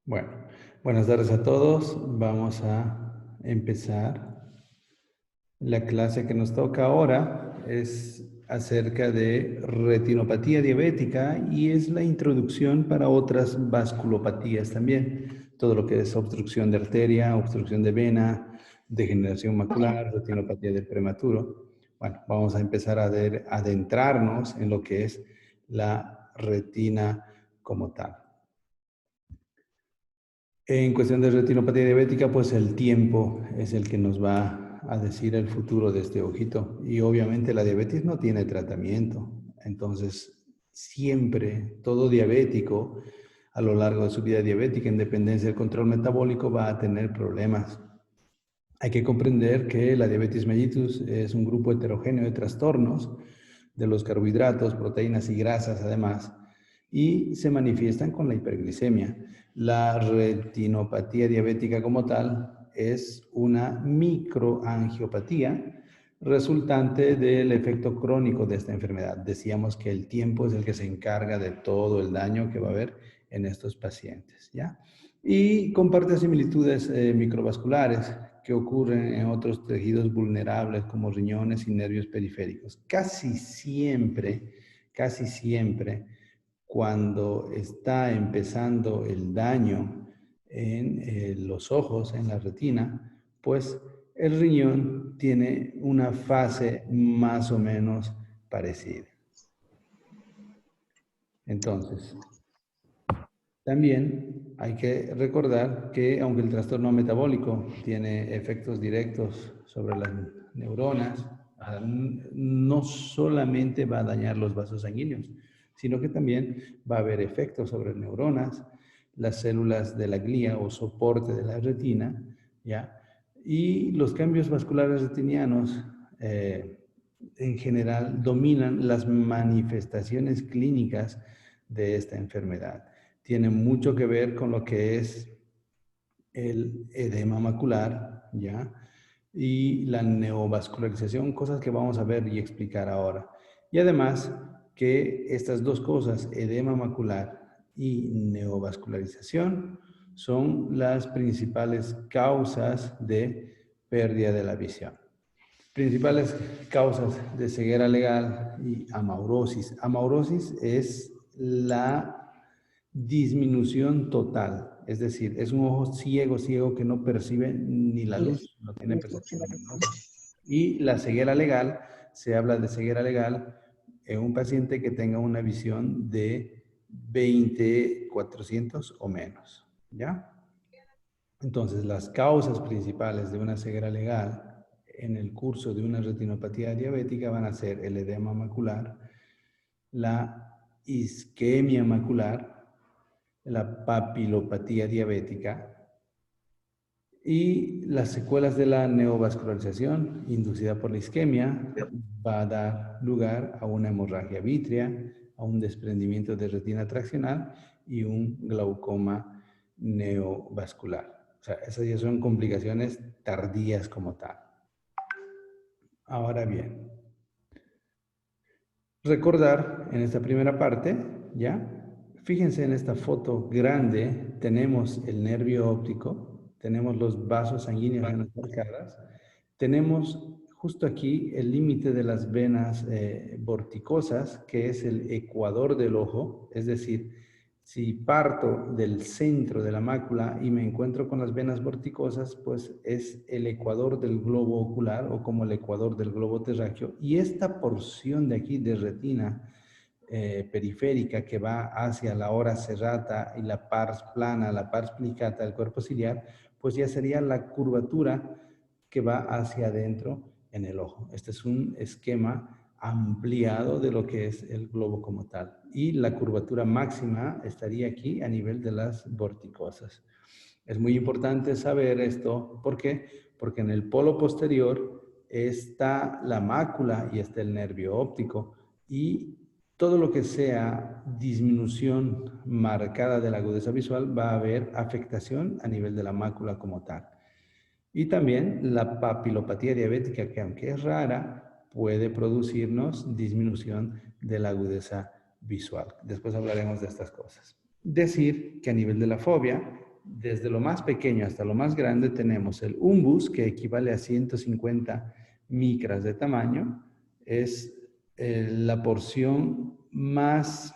Bueno, buenas tardes a todos. Vamos a empezar. La clase que nos toca ahora es acerca de retinopatía diabética y es la introducción para otras vasculopatías también. Todo lo que es obstrucción de arteria, obstrucción de vena, degeneración macular, retinopatía del prematuro. Bueno, vamos a empezar a adentrarnos en lo que es la retina como tal. En cuestión de retinopatía diabética, pues el tiempo es el que nos va a decir el futuro de este ojito. Y obviamente la diabetes no tiene tratamiento. Entonces, siempre todo diabético a lo largo de su vida diabética, en dependencia del control metabólico, va a tener problemas. Hay que comprender que la diabetes mellitus es un grupo heterogéneo de trastornos de los carbohidratos, proteínas y grasas además, y se manifiestan con la hiperglicemia. La retinopatía diabética como tal es una microangiopatía resultante del efecto crónico de esta enfermedad. Decíamos que el tiempo es el que se encarga de todo el daño que va a haber en estos pacientes, ¿ya? Y comparte similitudes microvasculares que ocurren en otros tejidos vulnerables como riñones y nervios periféricos. Casi siempre, cuando está empezando el daño en los ojos, en la retina, pues el riñón tiene una fase más o menos parecida. Entonces, también hay que recordar que aunque el trastorno metabólico tiene efectos directos sobre las neuronas, no solamente va a dañar los vasos sanguíneos, sino que también va a haber efectos sobre neuronas, las células de la glía o soporte de la retina, ¿ya? Y los cambios vasculares retinianos en general dominan las manifestaciones clínicas de esta enfermedad. Tiene mucho que ver con lo que es el edema macular, ¿ya? Y la neovascularización, cosas que vamos a ver y explicar ahora. Y además que estas dos cosas, edema macular y neovascularización, son las principales causas de pérdida de la visión. Principales causas de ceguera legal y amaurosis. Amaurosis es la disminución total, es decir, es un ojo ciego que no percibe ni la luz, no tiene percepción luminosa. Y la ceguera legal, se habla de ceguera legal en un paciente que tenga una visión de 20/400 o menos, ¿ya? Entonces, las causas principales de una ceguera legal en el curso de una retinopatía diabética van a ser el edema macular, la isquemia macular, la papilopatía diabética y las secuelas de la neovascularización inducida por la isquemia va a dar lugar a una hemorragia vítrea, a un desprendimiento de retina traccional y un glaucoma neovascular. O sea, esas ya son complicaciones tardías como tal. Ahora bien, recordar en esta primera parte, ¿ya? Fíjense en esta foto grande, tenemos el nervio óptico, tenemos los vasos sanguíneos en las arcadas, tenemos justo aquí el límite de las venas vorticosas, que es el ecuador del ojo, es decir, si parto del centro de la mácula y me encuentro con las venas vorticosas, pues es el ecuador del globo ocular o como el ecuador del globo terráqueo. Y esta porción de aquí de retina periférica que va hacia la ora serrata y la pars plana, la pars plicata del cuerpo ciliar, pues ya sería la curvatura que va hacia adentro en el ojo. Este es un esquema ampliado de lo que es el globo como tal. Y la curvatura máxima estaría aquí a nivel de las vorticosas. Es muy importante saber esto. ¿Por qué? Porque en el polo posterior está la mácula y está el nervio óptico. Y todo lo que sea disminución marcada de la agudeza visual va a haber afectación a nivel de la mácula como tal. Y también la papilopatía diabética, que aunque es rara, puede producirnos disminución de la agudeza visual. Después hablaremos de estas cosas. Decir que a nivel de la fobia, desde lo más pequeño hasta lo más grande tenemos el umbus, que equivale a 150 micras de tamaño. Es la porción más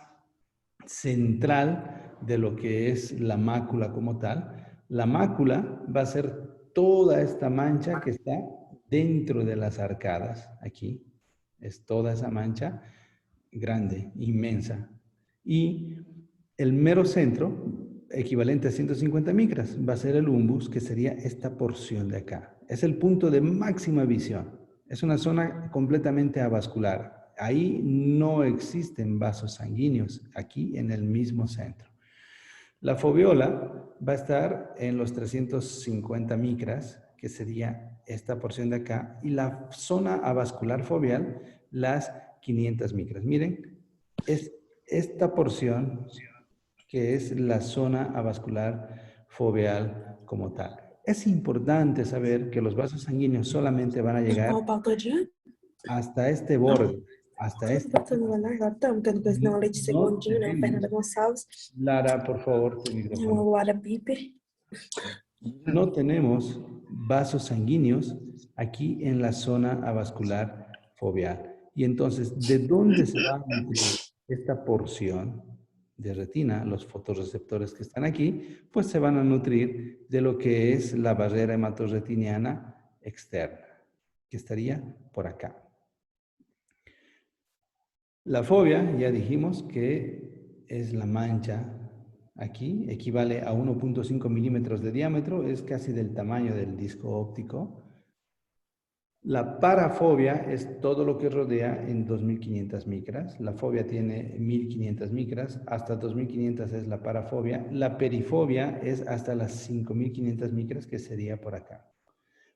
central de lo que es la mácula como tal. La mácula va a ser toda esta mancha que está dentro de las arcadas, aquí. Es toda esa mancha grande, inmensa. Y el mero centro, equivalente a 150 micras, va a ser el umbus, que sería esta porción de acá. Es el punto de máxima visión. Es una zona completamente avascular. Ahí no existen vasos sanguíneos, aquí en el mismo centro. La foveola va a estar en los 350 micras, que sería esta porción de acá, y la zona avascular foveal, las 500 micras. Miren, es esta porción que es la zona avascular foveal como tal. Es importante saber que los vasos sanguíneos solamente van a llegar hasta este borde, hasta este. No, no tenemos, Lara, por favor, tu micrófono. No tenemos vasos sanguíneos aquí en la zona avascular foveal. Y entonces, ¿de dónde se va a nutrir esta porción de retina? Los fotorreceptores que están aquí, pues se van a nutrir de lo que es la barrera hematorretiniana externa, que estaría por acá. La fovea, ya dijimos que es la mancha aquí, equivale a 1.5 milímetros de diámetro, es casi del tamaño del disco óptico. La parafobia es todo lo que rodea en 2500 micras. La fobia tiene 1500 micras, hasta 2500 es la parafobia. La perifobia es hasta las 5500 micras, que sería por acá.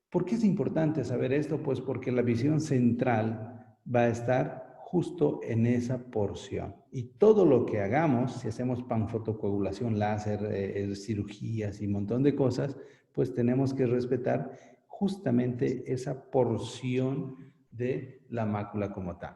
¿Por qué es importante saber esto? Pues porque la visión central va a estar justo en esa porción. Y todo lo que hagamos, si hacemos panfotocoagulación láser, cirugías y un montón de cosas, pues tenemos que respetar justamente esa porción de la mácula como tal.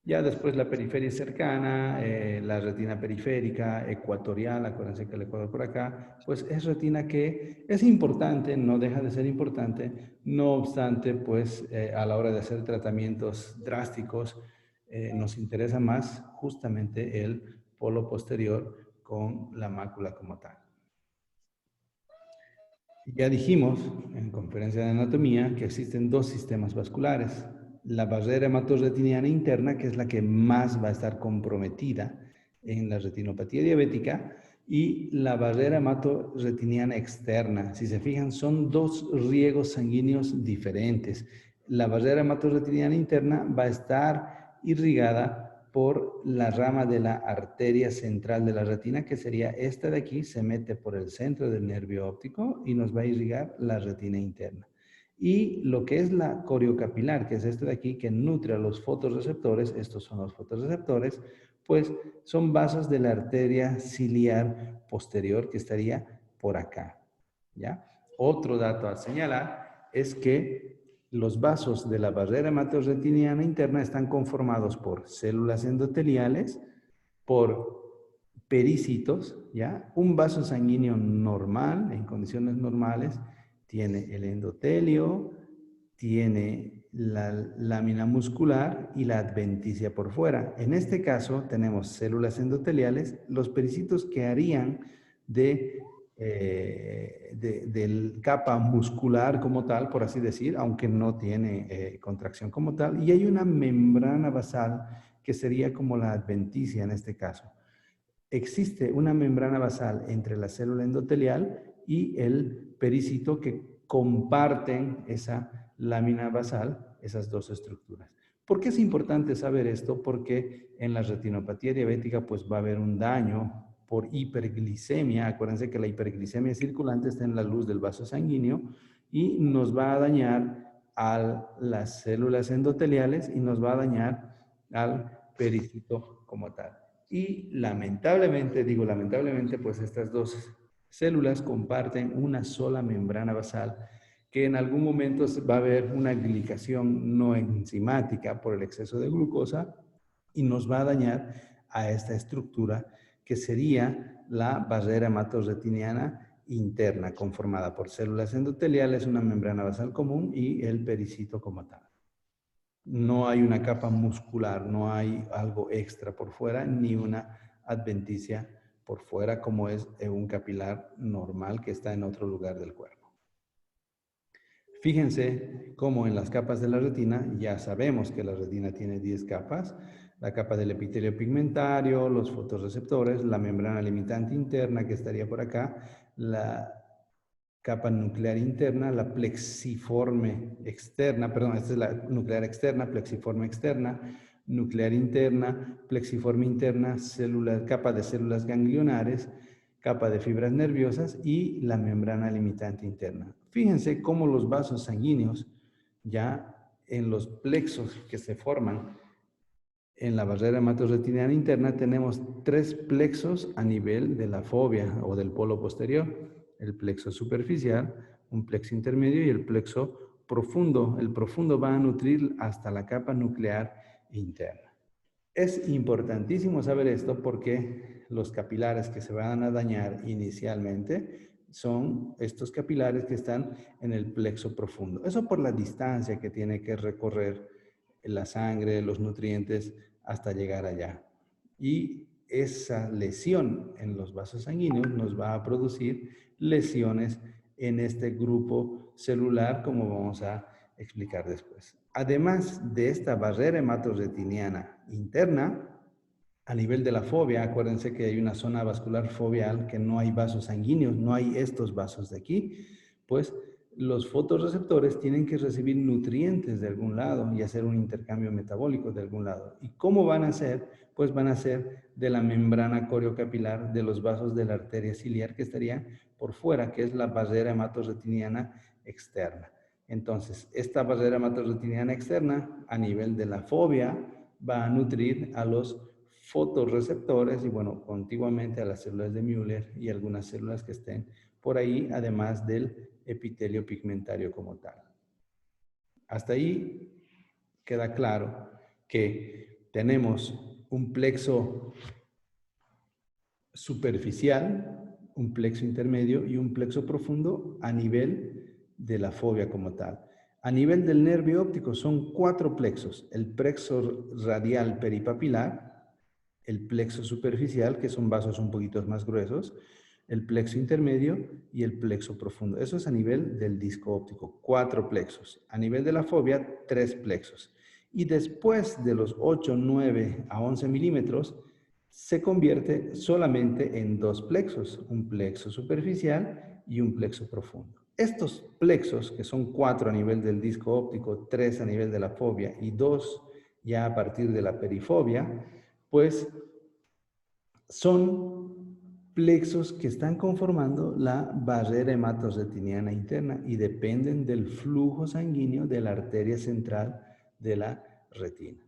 Ya después la periferia cercana, la retina periférica, ecuatorial, acuérdense que el ecuador por acá, pues es retina que es importante, no deja de ser importante, no obstante, pues a la hora de hacer tratamientos drásticos, nos interesa más justamente el polo posterior con la mácula como tal. Ya dijimos en conferencia de anatomía que existen dos sistemas vasculares. La barrera hematorretiniana interna, que es la que más va a estar comprometida en la retinopatía diabética, y la barrera hematorretiniana externa. Si se fijan, son dos riegos sanguíneos diferentes. La barrera hematorretiniana interna va a estar irrigada por la rama de la arteria central de la retina, que sería esta de aquí, se mete por el centro del nervio óptico y nos va a irrigar la retina interna. Y lo que es la coriocapilar, que es este de aquí, que nutre a los fotorreceptores, estos son los fotorreceptores, pues son vasos de la arteria ciliar posterior, que estaría por acá, ¿ya? Otro dato a señalar es que los vasos de la barrera hematorretiniana interna están conformados por células endoteliales, por pericitos, ¿ya? Un vaso sanguíneo normal, en condiciones normales, tiene el endotelio, tiene la lámina muscular y la adventicia por fuera. En este caso tenemos células endoteliales, los pericitos que harían de del capa muscular como tal, por así decir, aunque no tiene contracción como tal, y hay una membrana basal que sería como la adventicia en este caso. Existe una membrana basal entre la célula endotelial y el pericito que comparten esa lámina basal, esas dos estructuras. ¿Por qué es importante saber esto? Porque en la retinopatía diabética pues va a haber un daño por hiperglicemia. Acuérdense que la hiperglicemia circulante está en la luz del vaso sanguíneo y nos va a dañar a las células endoteliales y nos va a dañar al pericito como tal. Y lamentablemente, digo lamentablemente, pues estas dos células comparten una sola membrana basal que en algún momento va a haber una glicación no enzimática por el exceso de glucosa y nos va a dañar a esta estructura que sería la barrera hematorretiniana interna conformada por células endoteliales, una membrana basal común y el pericito como tal. No hay una capa muscular, no hay algo extra por fuera, ni una adventicia por fuera como es un capilar normal que está en otro lugar del cuerpo. Fíjense cómo en las capas de la retina, ya sabemos que la retina tiene 10 capas, la capa del epitelio pigmentario, los fotorreceptores, la membrana limitante interna que estaría por acá, la capa nuclear interna, la plexiforme externa, perdón, esta es la nuclear externa, plexiforme externa, nuclear interna, plexiforme interna, capa de células ganglionares, capa de fibras nerviosas y la membrana limitante interna. Fíjense cómo los vasos sanguíneos, ya en los plexos que se forman en la barrera hematorretiniana interna, tenemos 3 plexos a nivel de la fovea o del polo posterior. El plexo superficial, un plexo intermedio y el plexo profundo. El profundo va a nutrir hasta la capa nuclear interna. Es importantísimo saber esto porque los capilares que se van a dañar inicialmente son estos capilares que están en el plexo profundo. Eso por la distancia que tiene que recorrer la sangre, los nutrientes, hasta llegar allá. Y esa lesión en los vasos sanguíneos nos va a producir lesiones en este grupo celular, como vamos a explicar después. Además de esta barrera hematorretiniana interna, a nivel de la fovea, acuérdense que hay una zona vascular foveal que no hay vasos sanguíneos, no hay estos vasos de aquí, pues los fotorreceptores tienen que recibir nutrientes de algún lado y hacer un intercambio metabólico de algún lado. ¿Y cómo van a ser? Pues van a ser de la membrana coriocapilar de los vasos de la arteria ciliar que estaría por fuera, que es la barrera hematorretiniana externa. Entonces, esta barrera hematorretiniana externa, a nivel de la fovea, va a nutrir a los fotorreceptores y, bueno, contiguamente a las células de Müller y algunas células que estén por ahí, además del epitelio pigmentario como tal. Hasta ahí queda claro que tenemos un plexo superficial, un plexo intermedio y un plexo profundo a nivel de la fovea como tal. A nivel del nervio óptico son 4 plexos: el plexo radial peripapilar, el plexo superficial, que son vasos un poquito más gruesos, el plexo intermedio y el plexo profundo. Eso es a nivel del disco óptico, 4 plexos. A nivel de la fovea, 3 plexos. Y después de los 8, 9 a 11 milímetros, se convierte solamente en 2 plexos, un plexo superficial y un plexo profundo. Estos plexos, que son 4 a nivel del disco óptico, 3 a nivel de la fovea y 2 ya a partir de la perifovea, pues son plexos que están conformando la barrera hematorretiniana interna y dependen del flujo sanguíneo de la arteria central de la retina.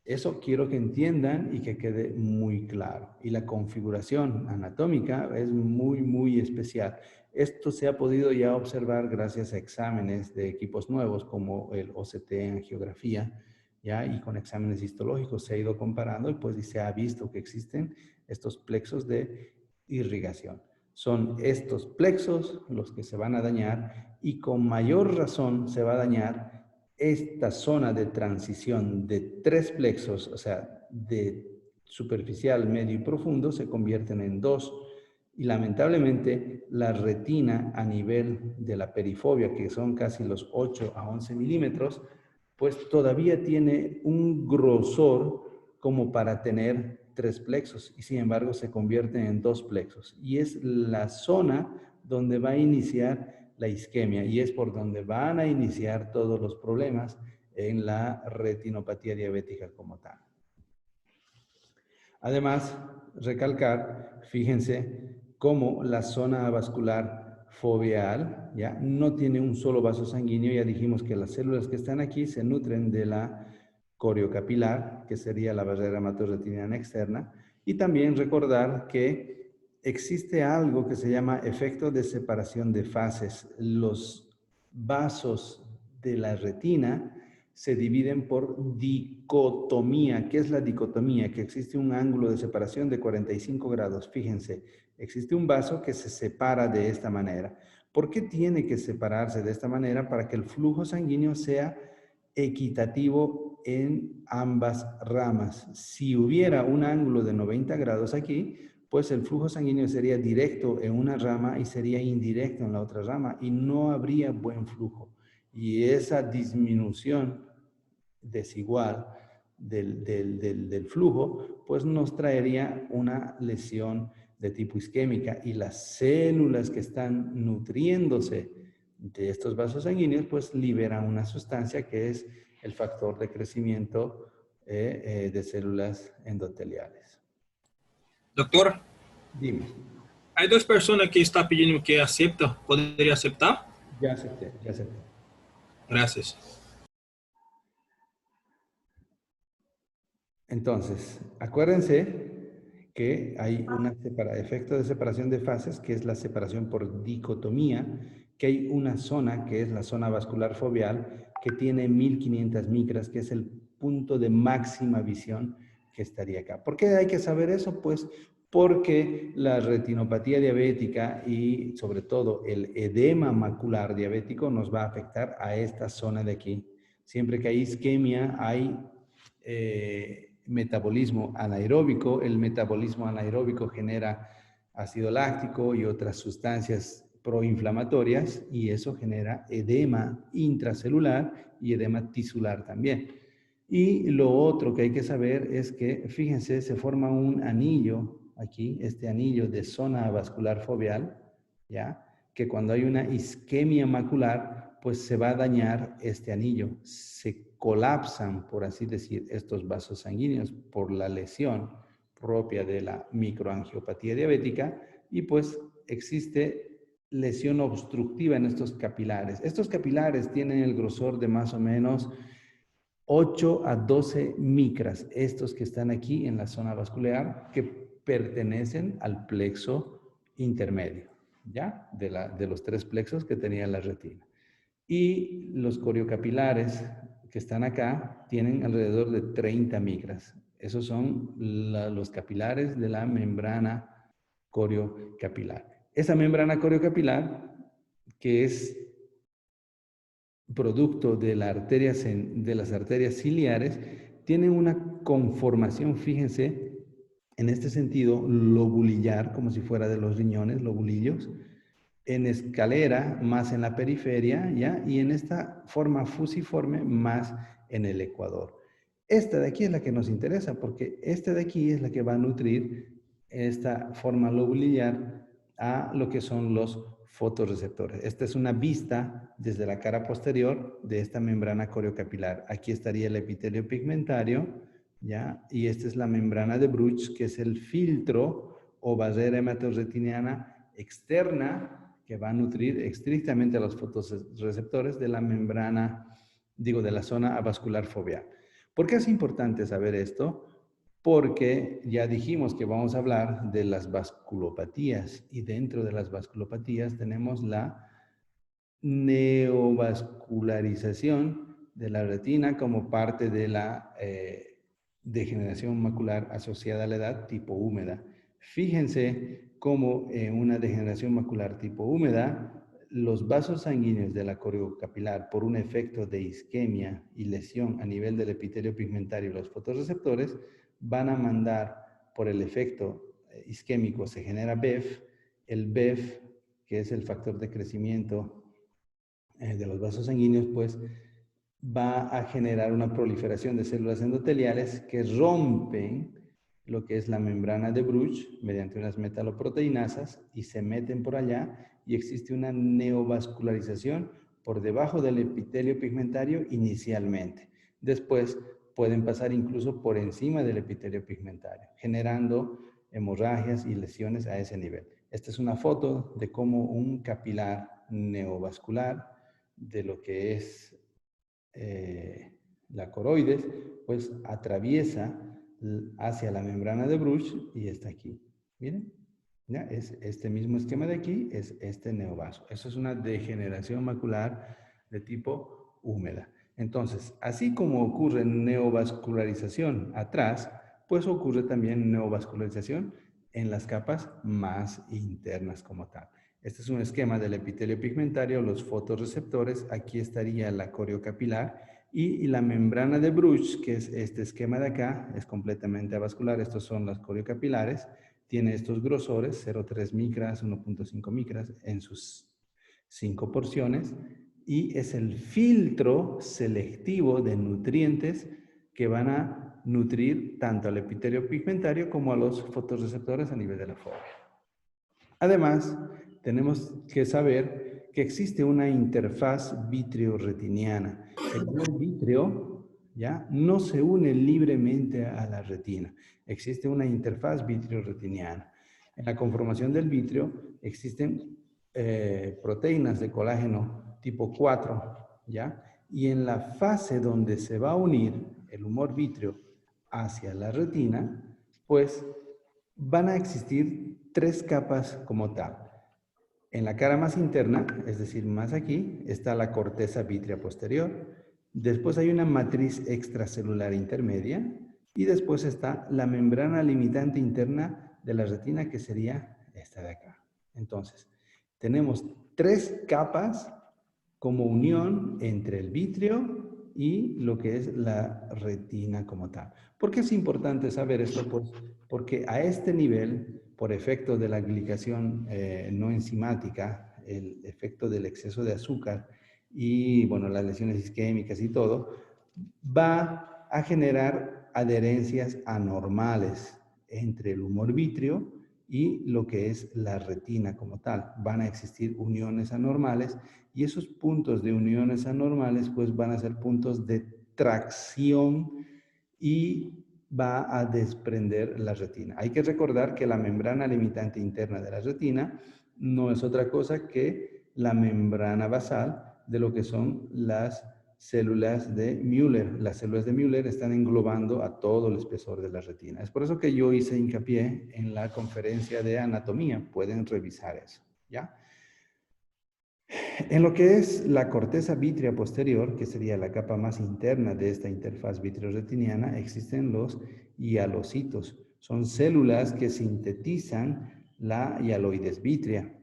Eso quiero que entiendan y que quede muy claro. Y la configuración anatómica es muy, muy especial. Esto se ha podido ya observar gracias a exámenes de equipos nuevos como el OCT en angiografía, ¿ya? Y con exámenes histológicos se ha ido comparando y pues se ha visto que existen estos plexos de irrigación. Son estos plexos los que se van a dañar y con mayor razón se va a dañar esta zona de transición de 3 plexos, o sea, de superficial, medio y profundo, se convierten en 2. Y lamentablemente la retina a nivel de la perifovea, que son casi los 8 a 11 milímetros, pues todavía tiene un grosor como para tener 3 plexos y sin embargo se convierten en 2 plexos. Y es la zona donde va a iniciar la isquemia y es por donde van a iniciar todos los problemas en la retinopatía diabética como tal. Además, recalcar, fíjense cómo la zona vascular foveal ya no tiene un solo vaso sanguíneo. Ya dijimos que las células que están aquí se nutren de la coriocapilar, que sería la barrera hematorretiniana externa, y también recordar que existe algo que se llama efecto de separación de fases. Los vasos de la retina se dividen por dicotomía. ¿Qué es la dicotomía? Que existe un ángulo de separación de 45 grados. Fíjense, Existe un vaso que se separa de esta manera. ¿Por qué tiene que separarse de esta manera? Para que el flujo sanguíneo sea equitativo en ambas ramas. Si hubiera un ángulo de 90 grados aquí, pues el flujo sanguíneo sería directo en una rama y sería indirecto en la otra rama y no habría buen flujo. Y esa disminución desigual del flujo, pues nos traería una lesión de tipo isquémica y las células que están nutriéndose de estos vasos sanguíneos, pues liberan una sustancia que es el factor de crecimiento de células endoteliales. Doctor, Dime. hay dos personas que están pidiendo que acepta. ¿Podría aceptar? Ya acepté, ya acepté. Gracias. Entonces, acuérdense que hay un efecto de separación de fases, que es la separación por dicotomía, que hay una zona, que es la zona vascular foveal, que tiene 1500 micras, que es el punto de máxima visión que estaría acá. ¿Por qué hay que saber eso? Pues porque la retinopatía diabética y sobre todo el edema macular diabético nos va a afectar a esta zona de aquí. Siempre que hay isquemia, hay metabolismo anaeróbico. El metabolismo anaeróbico genera ácido láctico y otras sustancias proinflamatorias y eso genera edema intracelular y edema tisular también. Y lo otro que hay que saber es que, fíjense, se forma un anillo aquí, este anillo de zona vascular foveal, ¿ya? Que cuando hay una isquemia macular, pues se va a dañar este anillo. Se colapsan, por así decir, estos vasos sanguíneos por la lesión propia de la microangiopatía diabética y pues existe lesión obstructiva en estos capilares. Estos capilares tienen el grosor de más o menos 8 a 12 micras, estos que están aquí en la zona vascular, que pertenecen al plexo intermedio, ¿ya? De los 3 plexos que tenía la retina. Y los coriocapilares que están acá tienen alrededor de 30 micras. Esos son los capilares de la membrana coriocapilar. Esa membrana coriocapilar, que es producto de las arterias ciliares, tiene una conformación, fíjense, en este sentido, lobulillar, como si fuera de los riñones, lobulillos, en escalera, más en la periferia, ¿ya? Y en esta forma fusiforme, más en el ecuador. Esta de aquí es la que nos interesa, porque esta de aquí es la que va a nutrir esta forma lobulillar a lo que son los fotorreceptores. Esta es una vista desde la cara posterior de esta membrana coriocapilar. Aquí estaría el epitelio pigmentario, ¿ya? Y esta es la membrana de Bruch, que es el filtro o barrera hematorretiniana externa que va a nutrir estrictamente a los fotorreceptores de la membrana, digo, de la zona avascular foveal. ¿Por qué es importante saber esto? Porque ya dijimos que vamos a hablar de las vasculopatías y dentro de las vasculopatías tenemos la neovascularización de la retina como parte de la degeneración macular asociada a la edad tipo húmeda. Fíjense cómo en una degeneración macular tipo húmeda, los vasos sanguíneos de la coriocapilar, por un efecto de isquemia y lesión a nivel del epitelio pigmentario y los fotorreceptores, van a mandar por el efecto isquémico, se genera BEF, el BEF, que es el factor de crecimiento de los vasos sanguíneos, pues va a generar una proliferación de células endoteliales que rompen lo que es la membrana de Bruch mediante unas metaloproteinasas y se meten por allá y existe una neovascularización por debajo del epitelio pigmentario inicialmente. Después pueden pasar incluso por encima del epitelio pigmentario, generando hemorragias y lesiones a ese nivel. Esta es una foto de cómo un capilar neovascular de lo que es la coroides, pues atraviesa hacia la membrana de Bruch y está aquí. Miren, ¿ya? Es este mismo esquema de aquí, es este neovaso. Eso es una degeneración macular de tipo húmeda. Entonces, así como ocurre neovascularización atrás, pues ocurre también neovascularización en las capas más internas como tal. Este es un esquema del epitelio pigmentario, los fotorreceptores, aquí estaría la coriocapilar y la membrana de Bruch, que es este esquema de acá, es completamente avascular, estos son las coriocapilares, tiene estos grosores, 0,3 micras, 1,5 micras en sus 5 porciones y es el filtro selectivo de nutrientes que van a nutrir tanto al epitelio pigmentario como a los fotorreceptores a nivel de la fobia. Además, tenemos que saber que existe una interfaz vitreoretiniana. El globo vítreo ¿ya? No se une libremente a la retina. Existe una interfaz vitreoretiniana. En la conformación del vítreo existen proteínas de colágeno tipo 4, ¿ya? Y en la fase donde se va a unir el humor vítreo hacia la retina, pues van a existir 3 capas como tal. En la cara más interna, es decir, más aquí, está la corteza vítrea posterior. Después hay una matriz extracelular intermedia y después está la membrana limitante interna de la retina, que sería esta de acá. Entonces, tenemos 3 capas como unión entre el vítreo y lo que es la retina como tal. ¿Por qué es importante saber esto? Pues porque a este nivel, por efecto de la glicación no enzimática, el efecto del exceso de azúcar y, bueno, las lesiones isquémicas y todo, va a generar adherencias anormales entre el humor vítreo y lo que es la retina como tal. Van a existir uniones anormales y esos puntos de uniones anormales pues van a ser puntos de tracción y va a desprender la retina. Hay que recordar que la membrana limitante interna de la retina no es otra cosa que la membrana basal de lo que son las células de Müller. Las células de Müller están englobando a todo el espesor de la retina. Es por eso que yo hice hincapié en la conferencia de anatomía. Pueden revisar eso, ¿ya? En lo que es la corteza vítrea posterior, que sería la capa más interna de esta interfaz vitreoretiniana, existen los hialocitos. Son células que sintetizan la hialoides vítrea.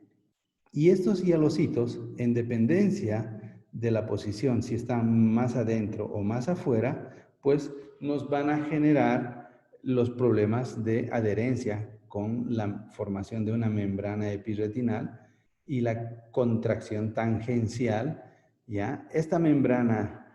Y estos hialocitos, en dependencia de la posición, si están más adentro o más afuera, pues nos van a generar los problemas de adherencia con la formación de una membrana epirretinal y la contracción tangencial, ¿ya? Esta membrana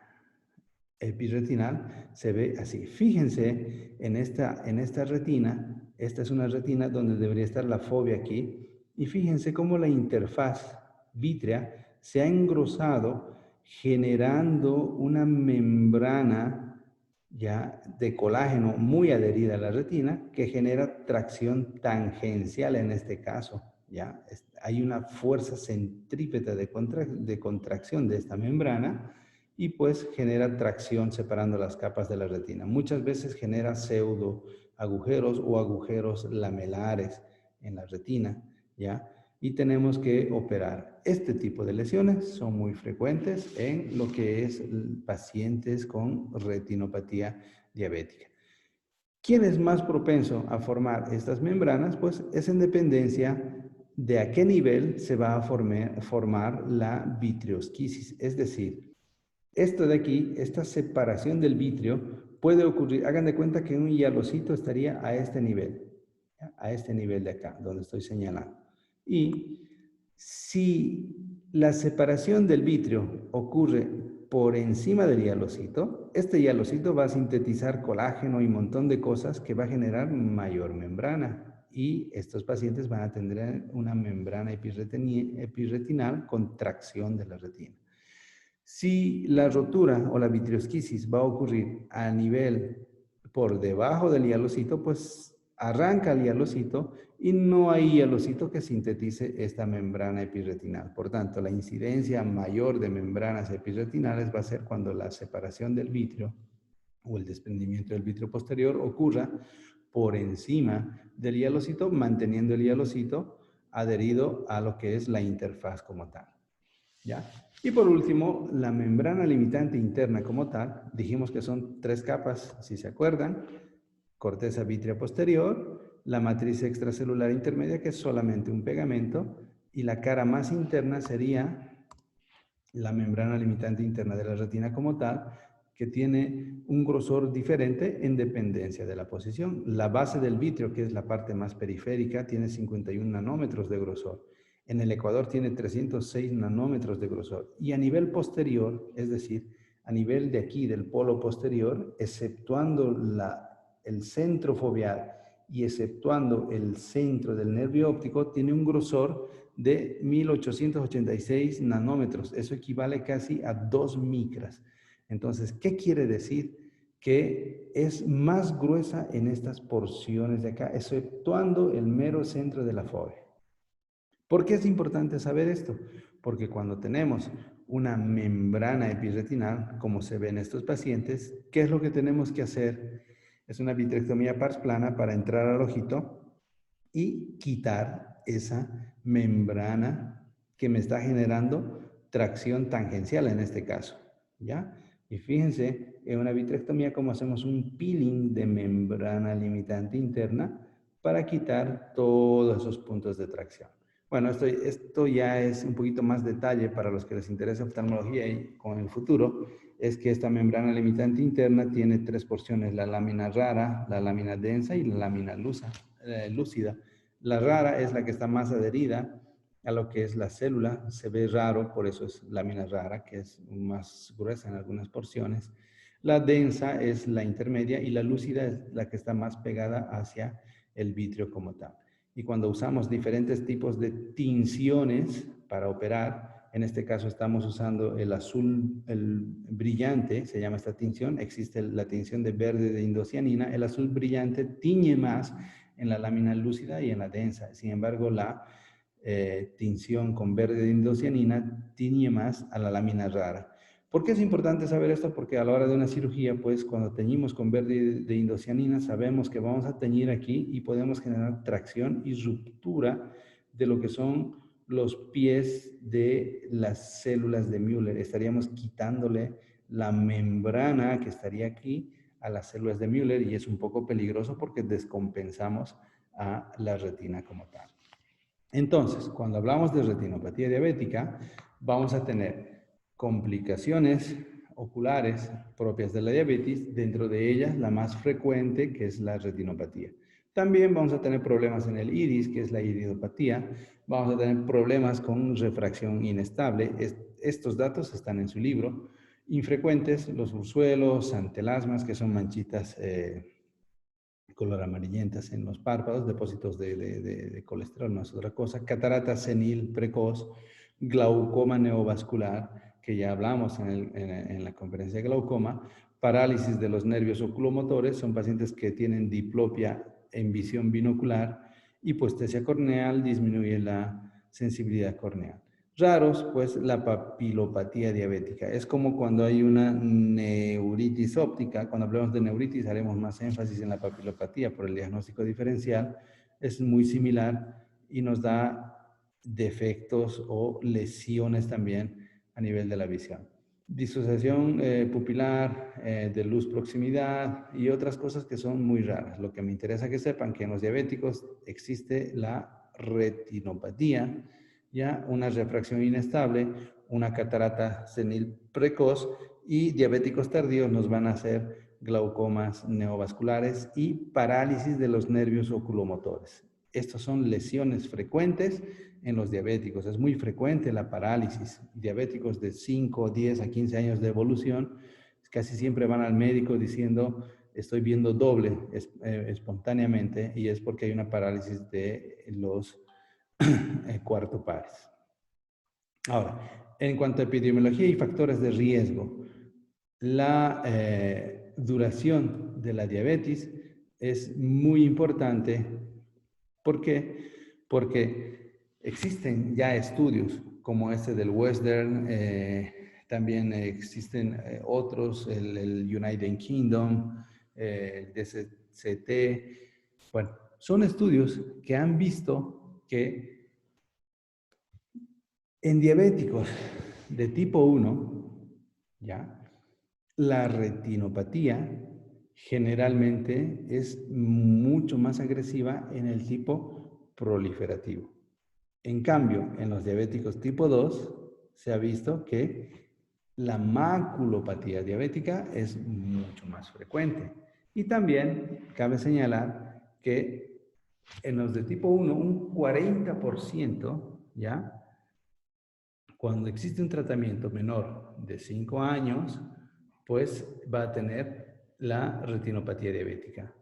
epirretinal se ve así. Fíjense en esta retina. Esta es una retina donde debería estar la fovea aquí. Y fíjense cómo la interfaz vítrea se ha engrosado generando una membrana ya de colágeno muy adherida a la retina que genera tracción tangencial en este caso. ¿Ya? Hay una fuerza centrípeta de contracción de esta membrana y pues genera tracción separando las capas de la retina. Muchas veces genera pseudo agujeros o agujeros lamelares en la retina, ¿ya? Y tenemos que operar. Este tipo de lesiones son muy frecuentes en lo que es pacientes con retinopatía diabética. ¿Quién es más propenso a formar estas membranas? Pues es en dependencia de a qué nivel se va a formar la vitreosquisis. Es decir, esto de aquí, esta separación del vitrio, puede ocurrir. Hagan de cuenta que un hialocito estaría a este nivel, ¿ya? A este nivel de acá, donde estoy señalando. Y si la separación del vitrio ocurre por encima del hialocito, este hialocito va a sintetizar colágeno y un montón de cosas que va a generar mayor membrana. Y estos pacientes van a tener una membrana epirretinal con tracción de la retina. Si la rotura o la vitreosquisis va a ocurrir a nivel por debajo del hialocito, pues arranca el hialocito y no hay hialocito que sintetice esta membrana epirretinal. Por tanto, la incidencia mayor de membranas epirretinales va a ser cuando la separación del vitrio o el desprendimiento del vitrio posterior ocurra por encima del hialocito, manteniendo el hialocito adherido a lo que es la interfaz como tal. ¿Ya? Y por último, la membrana limitante interna como tal, dijimos que son 3 capas, si se acuerdan: corteza vítrea posterior, la matriz extracelular intermedia, que es solamente un pegamento, y la cara más interna sería la membrana limitante interna de la retina como tal, que tiene un grosor diferente en dependencia de la posición. La base del vítreo, que es la parte más periférica, tiene 51 nanómetros de grosor. En el ecuador tiene 306 nanómetros de grosor. Y a nivel posterior, es decir, a nivel de aquí, del polo posterior, exceptuando el centro foveal y exceptuando el centro del nervio óptico, tiene un grosor de 1886 nanómetros. Eso equivale casi a 2 micras. Entonces, ¿qué quiere decir? Que es más gruesa en estas porciones de acá, exceptuando el mero centro de la fóvea. ¿Por qué es importante saber esto? Porque cuando tenemos una membrana epirretinal, como se ve en estos pacientes, ¿qué es lo que tenemos que hacer? Es una vitrectomía pars plana para entrar al ojito y quitar esa membrana que me está generando tracción tangencial en este caso, ¿ya? Y fíjense, en una vitrectomía como hacemos un peeling de membrana limitante interna para quitar todos esos puntos de tracción. Bueno, esto ya es un poquito más detalle para los que les interesa oftalmología y con el futuro, es que esta membrana limitante interna tiene 3 porciones, la lámina rara, la lámina densa y la lámina lúcida. La rara es la que está más adherida a lo que es la célula, se ve raro, por eso es lámina rara, que es más gruesa en algunas porciones. La densa es la intermedia y la lúcida es la que está más pegada hacia el vítreo como tal. Y cuando usamos diferentes tipos de tinciones para operar, en este caso estamos usando el azul, el brillante, se llama esta tinción, existe la tinción de verde de indocianina, el azul brillante tiñe más en la lámina lúcida y en la densa. Sin embargo, la tinción con verde de indocianina tiñe más a la lámina rara. ¿Por qué es importante saber esto? Porque a la hora de una cirugía, pues cuando teñimos con verde de indocianina, sabemos que vamos a teñir aquí y podemos generar tracción y ruptura de lo que son los pies de las células de Müller. Estaríamos quitándole la membrana que estaría aquí a las células de Müller y es un poco peligroso porque descompensamos a la retina como tal. Entonces, cuando hablamos de retinopatía diabética, vamos a tener complicaciones oculares propias de la diabetes, dentro de ellas la más frecuente, que es la retinopatía. También vamos a tener problemas en el iris, que es la iridopatía. Vamos a tener problemas con refracción inestable. Estos datos están en su libro. Infrecuentes, los ursuelos, antelasmas, que son manchitas color amarillentas en los párpados, depósitos de colesterol, no es otra cosa, catarata senil precoz, glaucoma neovascular, que ya hablamos en la conferencia de glaucoma, parálisis de los nervios oculomotores, son pacientes que tienen diplopia en visión binocular, hipoestesia corneal, disminuye la sensibilidad corneal. Raros, pues la papilopatía diabética. Es como cuando hay una neuritis óptica. Cuando hablamos de neuritis haremos más énfasis en la papilopatía por el diagnóstico diferencial. Es muy similar y nos da defectos o lesiones también a nivel de la visión. Disociación pupilar, de luz proximidad y otras cosas que son muy raras. Lo que me interesa que sepan que en los diabéticos existe la retinopatía, ya una refracción inestable, una catarata senil precoz y diabéticos tardíos nos van a hacer glaucomas neovasculares y parálisis de los nervios oculomotores. Estas son lesiones frecuentes en los diabéticos. Es muy frecuente la parálisis. Diabéticos de 5, 10 a 15 años de evolución casi siempre van al médico diciendo estoy viendo doble espontáneamente y es porque hay una parálisis de los cuarto pares. Ahora, en cuanto a epidemiología y factores de riesgo, la duración de la diabetes es muy importante. ¿Por qué? Porque existen ya estudios como este del Western, también existen otros, el United Kingdom, el DCT. Bueno, son estudios que han visto que en diabéticos de tipo 1, ¿ya? La retinopatía generalmente es mucho más agresiva en el tipo proliferativo. En cambio, en los diabéticos tipo 2 se ha visto que la maculopatía diabética es mucho más frecuente. Y también cabe señalar que en los de tipo 1, un 40%, ¿ya? Cuando existe un tratamiento menor de 5 años, pues va a tener la retinopatía diabética.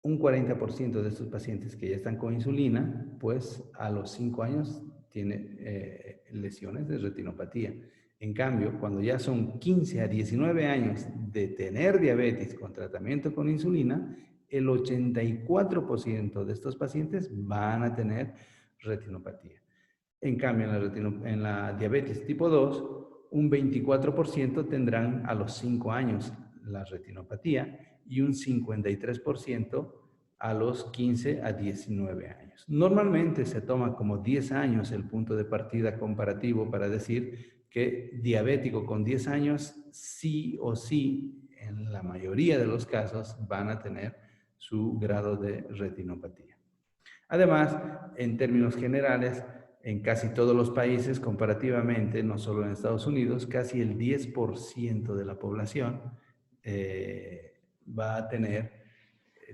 Un 40% de estos pacientes que ya están con insulina, pues a los 5 años tiene lesiones de retinopatía. En cambio, cuando ya son 15 a 19 años de tener diabetes con tratamiento con insulina, el 84% de estos pacientes van a tener retinopatía. En cambio, en la diabetes tipo 2, un 24% tendrán a los 5 años la retinopatía y un 53% a los 15 a 19 años. Normalmente se toma como 10 años el punto de partida comparativo para decir que diabético con 10 años sí o sí, en la mayoría de los casos, van a tener su grado de retinopatía. Además, en términos generales, en casi todos los países, comparativamente, no solo en Estados Unidos, casi el 10% de la población va a tener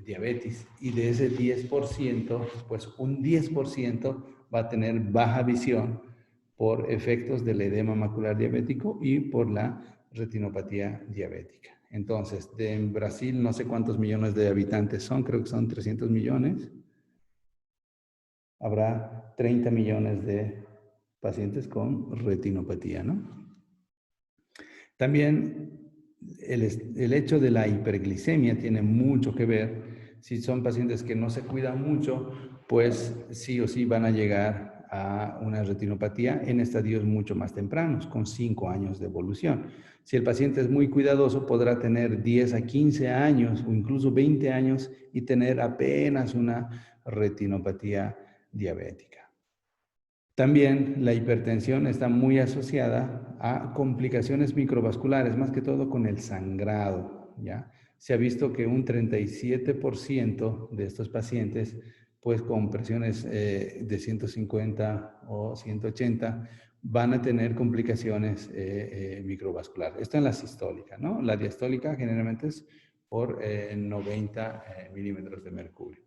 diabetes. Y de ese 10%, pues un 10% va a tener baja visión por efectos del edema macular diabético y por la retinopatía diabética. Entonces, en Brasil no sé cuántos millones de habitantes son, creo que son 300 millones. Habrá 30 millones de pacientes con retinopatía, ¿no? También el hecho de la hiperglicemia tiene mucho que ver. Si son pacientes que no se cuidan mucho, pues sí o sí van a llegar a una retinopatía en estadios mucho más tempranos, con 5 años de evolución. Si el paciente es muy cuidadoso, podrá tener 10 a 15 años o incluso 20 años y tener apenas una retinopatía diabética. También la hipertensión está muy asociada a complicaciones microvasculares, más que todo con el sangrado, ¿ya? Se ha visto que un 37% de estos pacientes, pues con presiones de 150 o 180, van a tener complicaciones microvasculares. Esto en la sistólica, ¿no? La diastólica generalmente es por 90 milímetros de mercurio.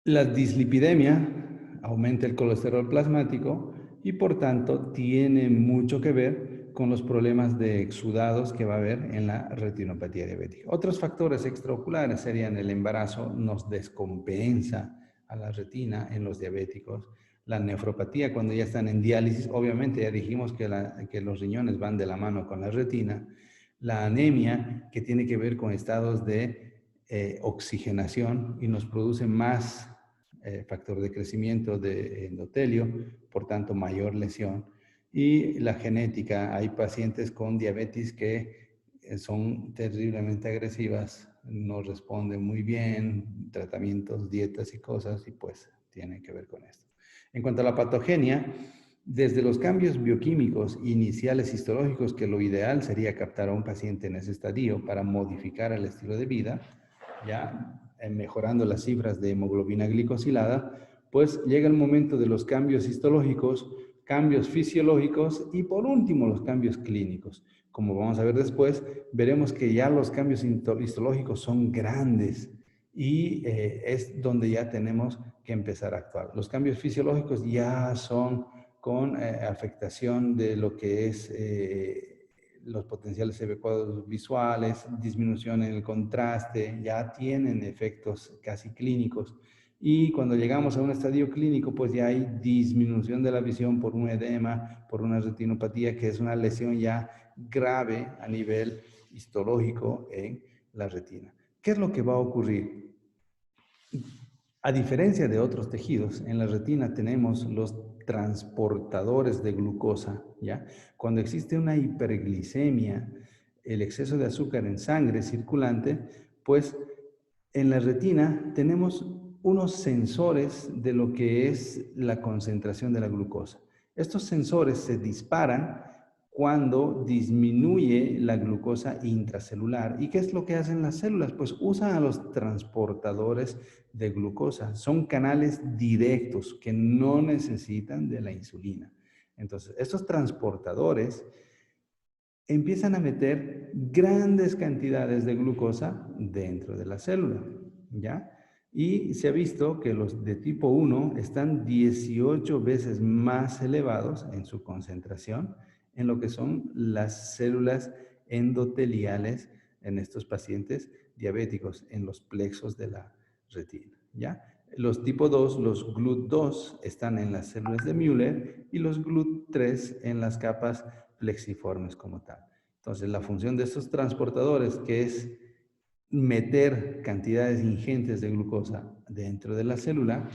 La dislipidemia aumenta el colesterol plasmático y por tanto tiene mucho que ver con los problemas de exudados que va a haber en la retinopatía diabética. Otros factores extraoculares serían el embarazo, nos descompensa a la retina en los diabéticos, la nefropatía cuando ya están en diálisis, obviamente ya dijimos que los riñones van de la mano con la retina, la anemia que tiene que ver con estados de oxigenación y nos produce más factor de crecimiento de endotelio, por tanto mayor lesión. Y la genética, hay pacientes con diabetes que son terriblemente agresivas, no responden muy bien, tratamientos, dietas y cosas, y pues tiene que ver con esto. En cuanto a la patogenia, desde los cambios bioquímicos iniciales histológicos, que lo ideal sería captar a un paciente en ese estadio para modificar el estilo de vida, ya mejorando las cifras de hemoglobina glicosilada, pues llega el momento de los cambios histológicos, cambios fisiológicos y por último los cambios clínicos. Como vamos a ver después, veremos que ya los cambios histológicos son grandes y es donde ya tenemos que empezar a actuar. Los cambios fisiológicos ya son con afectación de lo que es los potenciales adecuados visuales, disminución en el contraste, ya tienen efectos casi clínicos. Y cuando llegamos a un estadio clínico, pues ya hay disminución de la visión por un edema, por una retinopatía, que es una lesión ya grave a nivel histológico en la retina. ¿Qué es lo que va a ocurrir? A diferencia de otros tejidos, en la retina tenemos los transportadores de glucosa, ¿ya? Cuando existe una hiperglicemia, el exceso de azúcar en sangre circulante, pues en la retina tenemos unos sensores de lo que es la concentración de la glucosa. Estos sensores se disparan cuando disminuye la glucosa intracelular. ¿Y qué es lo que hacen las células? Pues usan a los transportadores de glucosa. Son canales directos que no necesitan de la insulina. Entonces, estos transportadores empiezan a meter grandes cantidades de glucosa dentro de la célula, ¿ya? Y se ha visto que los de tipo 1 están 18 veces más elevados en su concentración en lo que son las células endoteliales en estos pacientes diabéticos, en los plexos de la retina, ¿ya? Los tipo 2, los GLUT2, están en las células de Müller y los GLUT3 en las capas plexiformes como tal. Entonces, la función de estos transportadores, que es meter cantidades ingentes de glucosa dentro de la célula,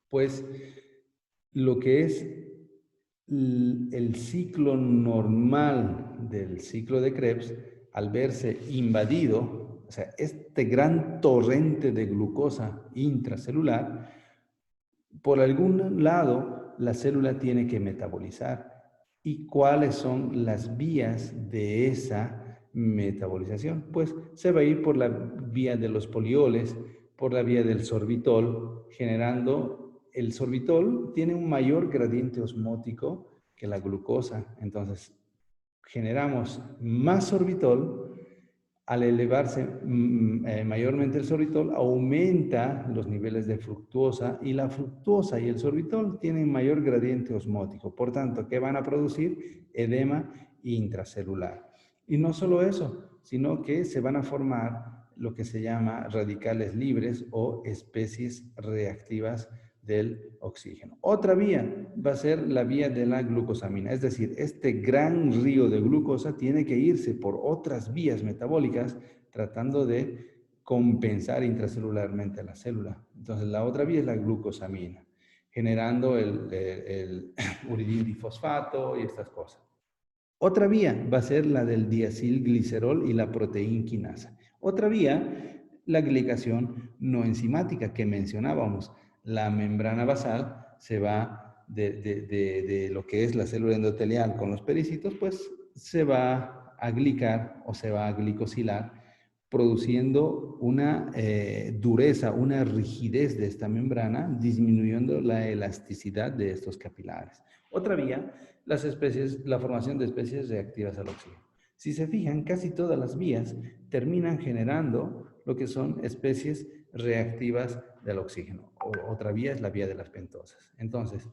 pues lo que es el ciclo normal del ciclo de Krebs, al verse invadido, o sea, este gran torrente de glucosa intracelular, por algún lado, la célula tiene que metabolizar. ¿Y cuáles son las vías de esa metabolización? Pues se va a ir por la vía de los polioles, por la vía del sorbitol, generando el sorbitol tiene un mayor gradiente osmótico que la glucosa. Entonces, generamos más sorbitol. Al elevarse mayormente el sorbitol, aumenta los niveles de fructuosa y la fructuosa y el sorbitol tienen mayor gradiente osmótico. Por tanto, ¿qué van a producir? Edema intracelular. Y no solo eso, sino que se van a formar lo que se llama radicales libres o especies reactivas del oxígeno. Otra vía va a ser la vía de la glucosamina, es decir, este gran río de glucosa tiene que irse por otras vías metabólicas tratando de compensar intracelularmente a la célula. Entonces, la otra vía es la glucosamina, generando el uridindifosfato y estas cosas. Otra vía va a ser la del diacilglicerol y la proteína quinasa. Otra vía, la glicación no enzimática que mencionábamos. La membrana basal se va de lo que es la célula endotelial con los pericitos, pues se va a glicar o se va a glicosilar, produciendo una dureza, una rigidez de esta membrana, disminuyendo la elasticidad de estos capilares. Otra vía, la formación de especies reactivas al oxígeno. Si se fijan, casi todas las vías terminan generando lo que son especies reactivas del oxígeno. Otra vía es la vía de las pentosas. Entonces,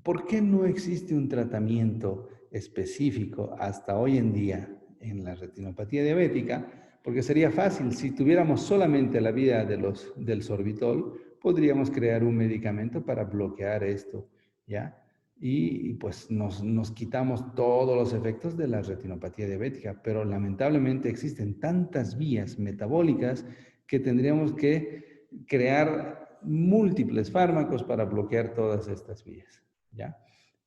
¿por qué no existe un tratamiento específico hasta hoy en día en la retinopatía diabética? Porque sería fácil, si tuviéramos solamente la vía del sorbitol, podríamos crear un medicamento para bloquear esto, ¿ya? Y pues nos quitamos todos los efectos de la retinopatía diabética, pero lamentablemente existen tantas vías metabólicas que tendríamos que crear múltiples fármacos para bloquear todas estas vías, ¿ya?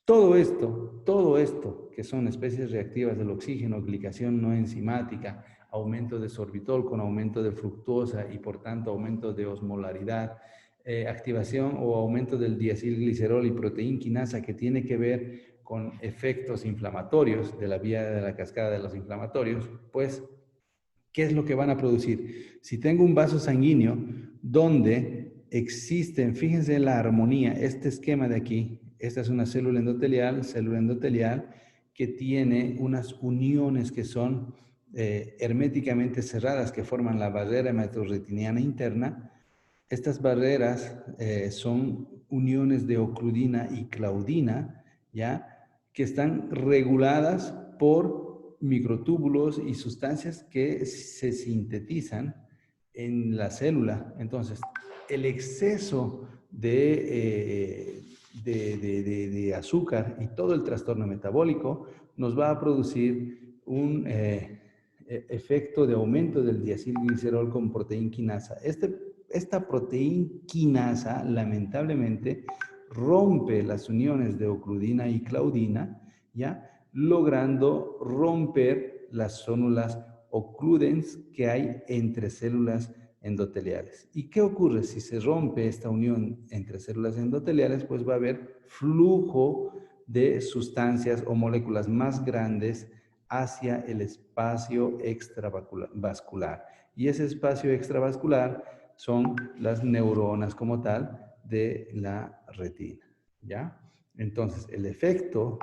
Todo esto, que son especies reactivas del oxígeno, glicación no enzimática, aumento de sorbitol con aumento de fructosa y por tanto aumento de osmolaridad, activación o aumento del diacilglicerol y proteína quinasa que tiene que ver con efectos inflamatorios de la vía de la cascada de los inflamatorios, pues, ¿qué es lo que van a producir? Si tengo un vaso sanguíneo donde existen, fíjense en la armonía, este esquema de aquí, esta es una célula endotelial que tiene unas uniones que son herméticamente cerradas, que forman la barrera hematoretiniana interna. Estas barreras son uniones de ocludina y claudina, ¿ya? Que están reguladas por microtúbulos y sustancias que se sintetizan en la célula. Entonces, el exceso de azúcar y todo el trastorno metabólico nos va a producir un efecto de aumento del diacilglicerol con proteína quinasa. Esta proteína quinasa, lamentablemente, rompe las uniones de ocludina y claudina, ¿ya? Logrando romper las células ocludens que hay entre células endoteliales. ¿Y qué ocurre si se rompe esta unión entre células endoteliales? Pues va a haber flujo de sustancias o moléculas más grandes hacia el espacio extravascular. Y ese espacio extravascular son las neuronas como tal de la retina, ¿ya? Entonces, el efecto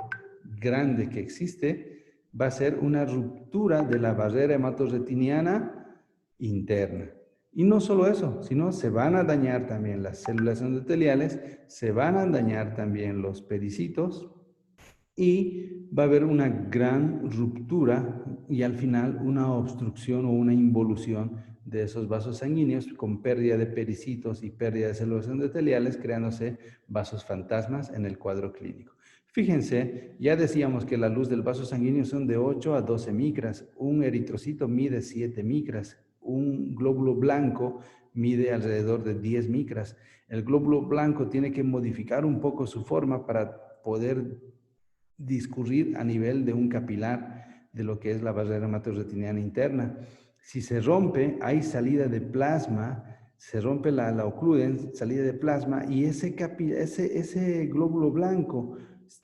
grande que existe va a ser una ruptura de la barrera hematorretiniana interna. Y no solo eso, sino se van a dañar también las células endoteliales, se van a dañar también los pericitos y va a haber una gran ruptura y al final una obstrucción o una involución de esos vasos sanguíneos con pérdida de pericitos y pérdida de células endoteliales, creándose vasos fantasmas en el cuadro clínico. Fíjense, ya decíamos que la luz del vaso sanguíneo son de 8 a 12 micras, un eritrocito mide 7 micras, un glóbulo blanco mide alrededor de 10 micras. El glóbulo blanco tiene que modificar un poco su forma para poder discurrir a nivel de un capilar de lo que es la barrera hematorretiniana interna. Si se rompe, hay salida de plasma, se rompe la ocluden, salida de plasma, y ese glóbulo blanco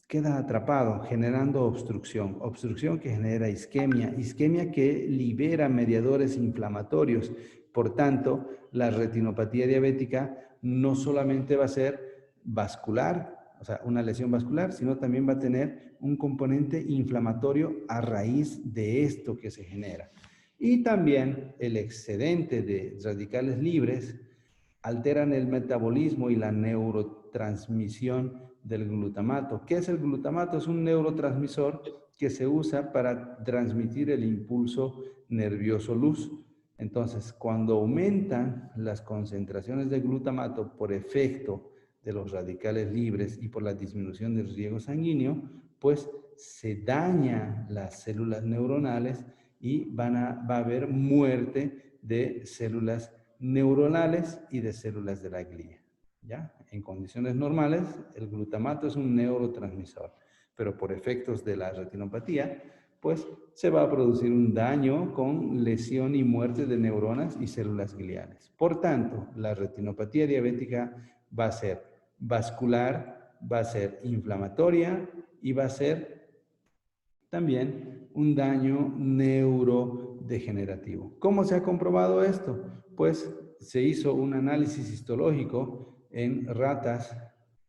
queda atrapado, generando obstrucción. Obstrucción que genera isquemia, isquemia que libera mediadores inflamatorios. Por tanto, la retinopatía diabética no solamente va a ser vascular, o sea, una lesión vascular, sino también va a tener un componente inflamatorio a raíz de esto que se genera. Y también el excedente de radicales libres alteran el metabolismo y la neurotransmisión del glutamato. ¿Qué es el glutamato? Es un neurotransmisor que se usa para transmitir el impulso nervioso luz. Entonces, cuando aumentan las concentraciones de glutamato por efecto de los radicales libres y por la disminución del riego sanguíneo, pues se dañan las células neuronales y va a haber muerte de células neuronales y de células de la glía. ¿Ya? En condiciones normales, el glutamato es un neurotransmisor, pero por efectos de la retinopatía, pues se va a producir un daño con lesión y muerte de neuronas y células gliales. Por tanto, la retinopatía diabética va a ser vascular, va a ser inflamatoria y va a ser también un daño neurodegenerativo. ¿Cómo se ha comprobado esto? Pues se hizo un análisis histológico en ratas,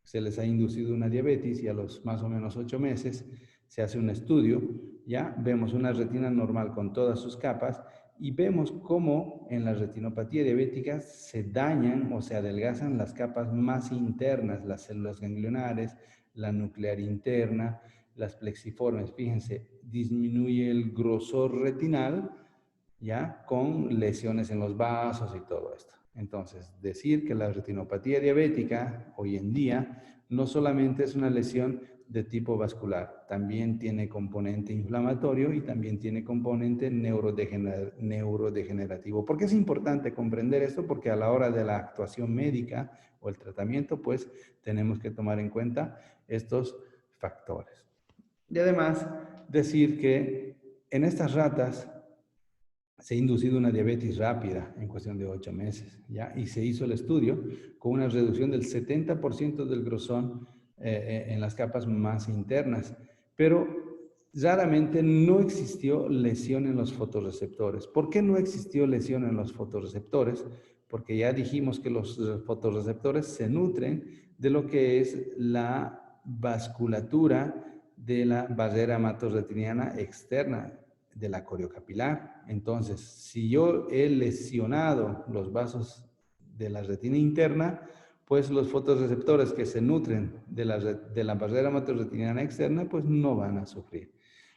se les ha inducido una diabetes y a los más o menos 8 meses se hace un estudio, ya vemos una retina normal con todas sus capas y vemos cómo en la retinopatía diabética se dañan o se adelgazan las capas más internas, las células ganglionares, la nuclear interna, las plexiformes. Fíjense, disminuye el grosor retinal, ¿ya? Con lesiones en los vasos y todo esto. Entonces, decir que la retinopatía diabética hoy en día no solamente es una lesión de tipo vascular, también tiene componente inflamatorio y también tiene componente neurodegenerativo. ¿Por qué es importante comprender esto? Porque a la hora de la actuación médica o el tratamiento, pues tenemos que tomar en cuenta estos factores. Y además, decir que en estas ratas se ha inducido una diabetes rápida en cuestión de 8 meses, ¿ya? Y se hizo el estudio con una reducción del 70% del grosor en las capas más internas, pero raramente no existió lesión en los fotorreceptores. ¿Por qué no existió lesión en los fotorreceptores? Porque ya dijimos que los fotorreceptores se nutren de lo que es la vasculatura de la barrera hematorretiniana externa, de la coriocapilar. Entonces, si yo he lesionado los vasos de la retina interna, pues los fotorreceptores que se nutren de la barrera hematorretiniana externa, pues no van a sufrir.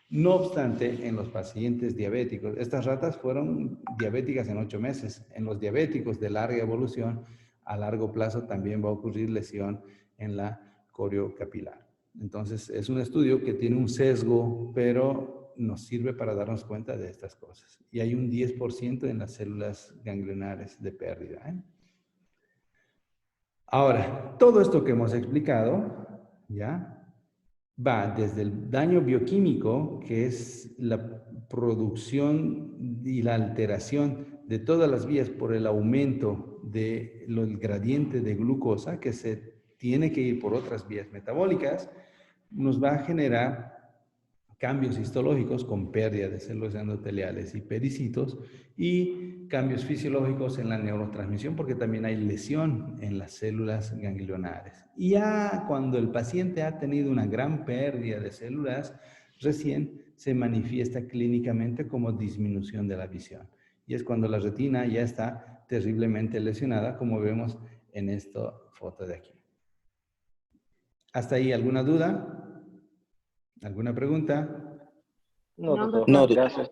No obstante, en los pacientes diabéticos, estas ratas fueron diabéticas en 8 meses. En los diabéticos de larga evolución, a largo plazo también va a ocurrir lesión en la coriocapilar. Entonces, es un estudio que tiene un sesgo, pero nos sirve para darnos cuenta de estas cosas. Y hay un 10% en las células ganglionares de pérdida, ¿eh? Ahora, todo esto que hemos explicado, ¿ya? Va desde el daño bioquímico, que es la producción y la alteración de todas las vías por el aumento del gradiente de glucosa, que se tiene que ir por otras vías metabólicas, nos va a generar cambios histológicos con pérdida de células endoteliales y pericitos y cambios fisiológicos en la neurotransmisión porque también hay lesión en las células ganglionares. Y ya cuando el paciente ha tenido una gran pérdida de células, recién se manifiesta clínicamente como disminución de la visión. Y es cuando la retina ya está terriblemente lesionada, como vemos en esta foto de aquí. ¿Hasta ahí alguna duda? ¿Alguna pregunta? No, doctor. No, Gracias.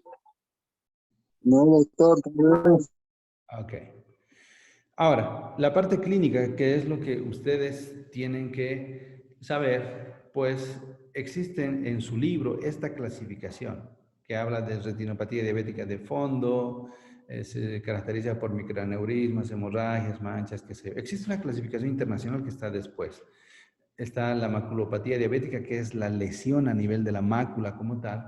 No, doctor, Ok. Ahora, la parte clínica, que es lo que ustedes tienen que saber, pues existen en su libro esta clasificación que habla de retinopatía diabética de fondo, se caracteriza por microaneurismas, hemorragias, manchas, que se... Existe una clasificación internacional que está después. Está la maculopatía diabética, que es la lesión a nivel de la mácula como tal.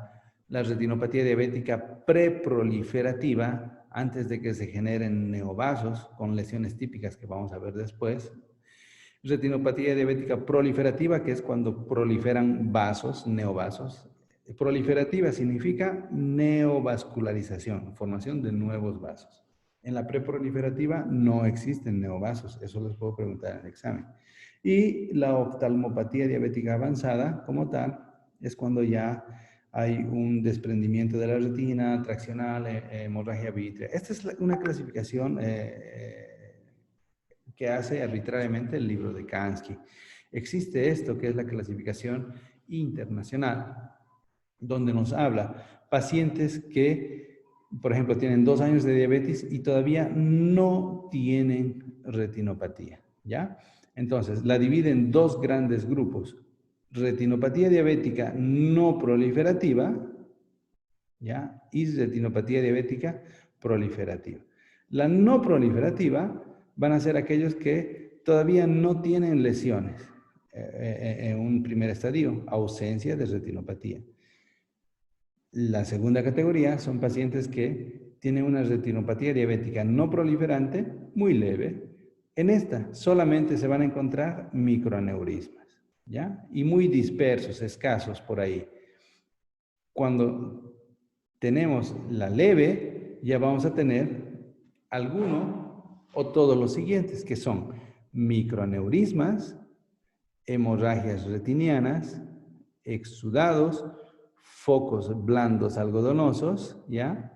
La retinopatía diabética preproliferativa, antes de que se generen neovasos, con lesiones típicas que vamos a ver después. Retinopatía diabética proliferativa, que es cuando proliferan vasos, neovasos. Proliferativa significa neovascularización, formación de nuevos vasos. En la preproliferativa no existen neovasos, eso les puedo preguntar en el examen. Y la oftalmopatía diabética avanzada, como tal, es cuando ya hay un desprendimiento de la retina, traccional, hemorragia vítrea. Esta es una clasificación que hace arbitrariamente el libro de Kansky. Existe esto que es la clasificación internacional, donde nos habla pacientes que, por ejemplo, tienen 2 años de diabetes y todavía no tienen retinopatía, ¿ya? Entonces, la divide en 2 grandes grupos. Retinopatía diabética no proliferativa, ¿ya? Y retinopatía diabética proliferativa. La no proliferativa van a ser aquellos que todavía no tienen lesiones en un primer estadio, ausencia de retinopatía. La segunda categoría son pacientes que tienen una retinopatía diabética no proliferante, muy leve. En esta solamente se van a encontrar microaneurismas, ¿ya? Y muy dispersos, escasos por ahí. Cuando tenemos la leve, ya vamos a tener alguno o todos los siguientes, que son microaneurismas, hemorragias retinianas, exudados, focos blandos algodonosos, ¿ya?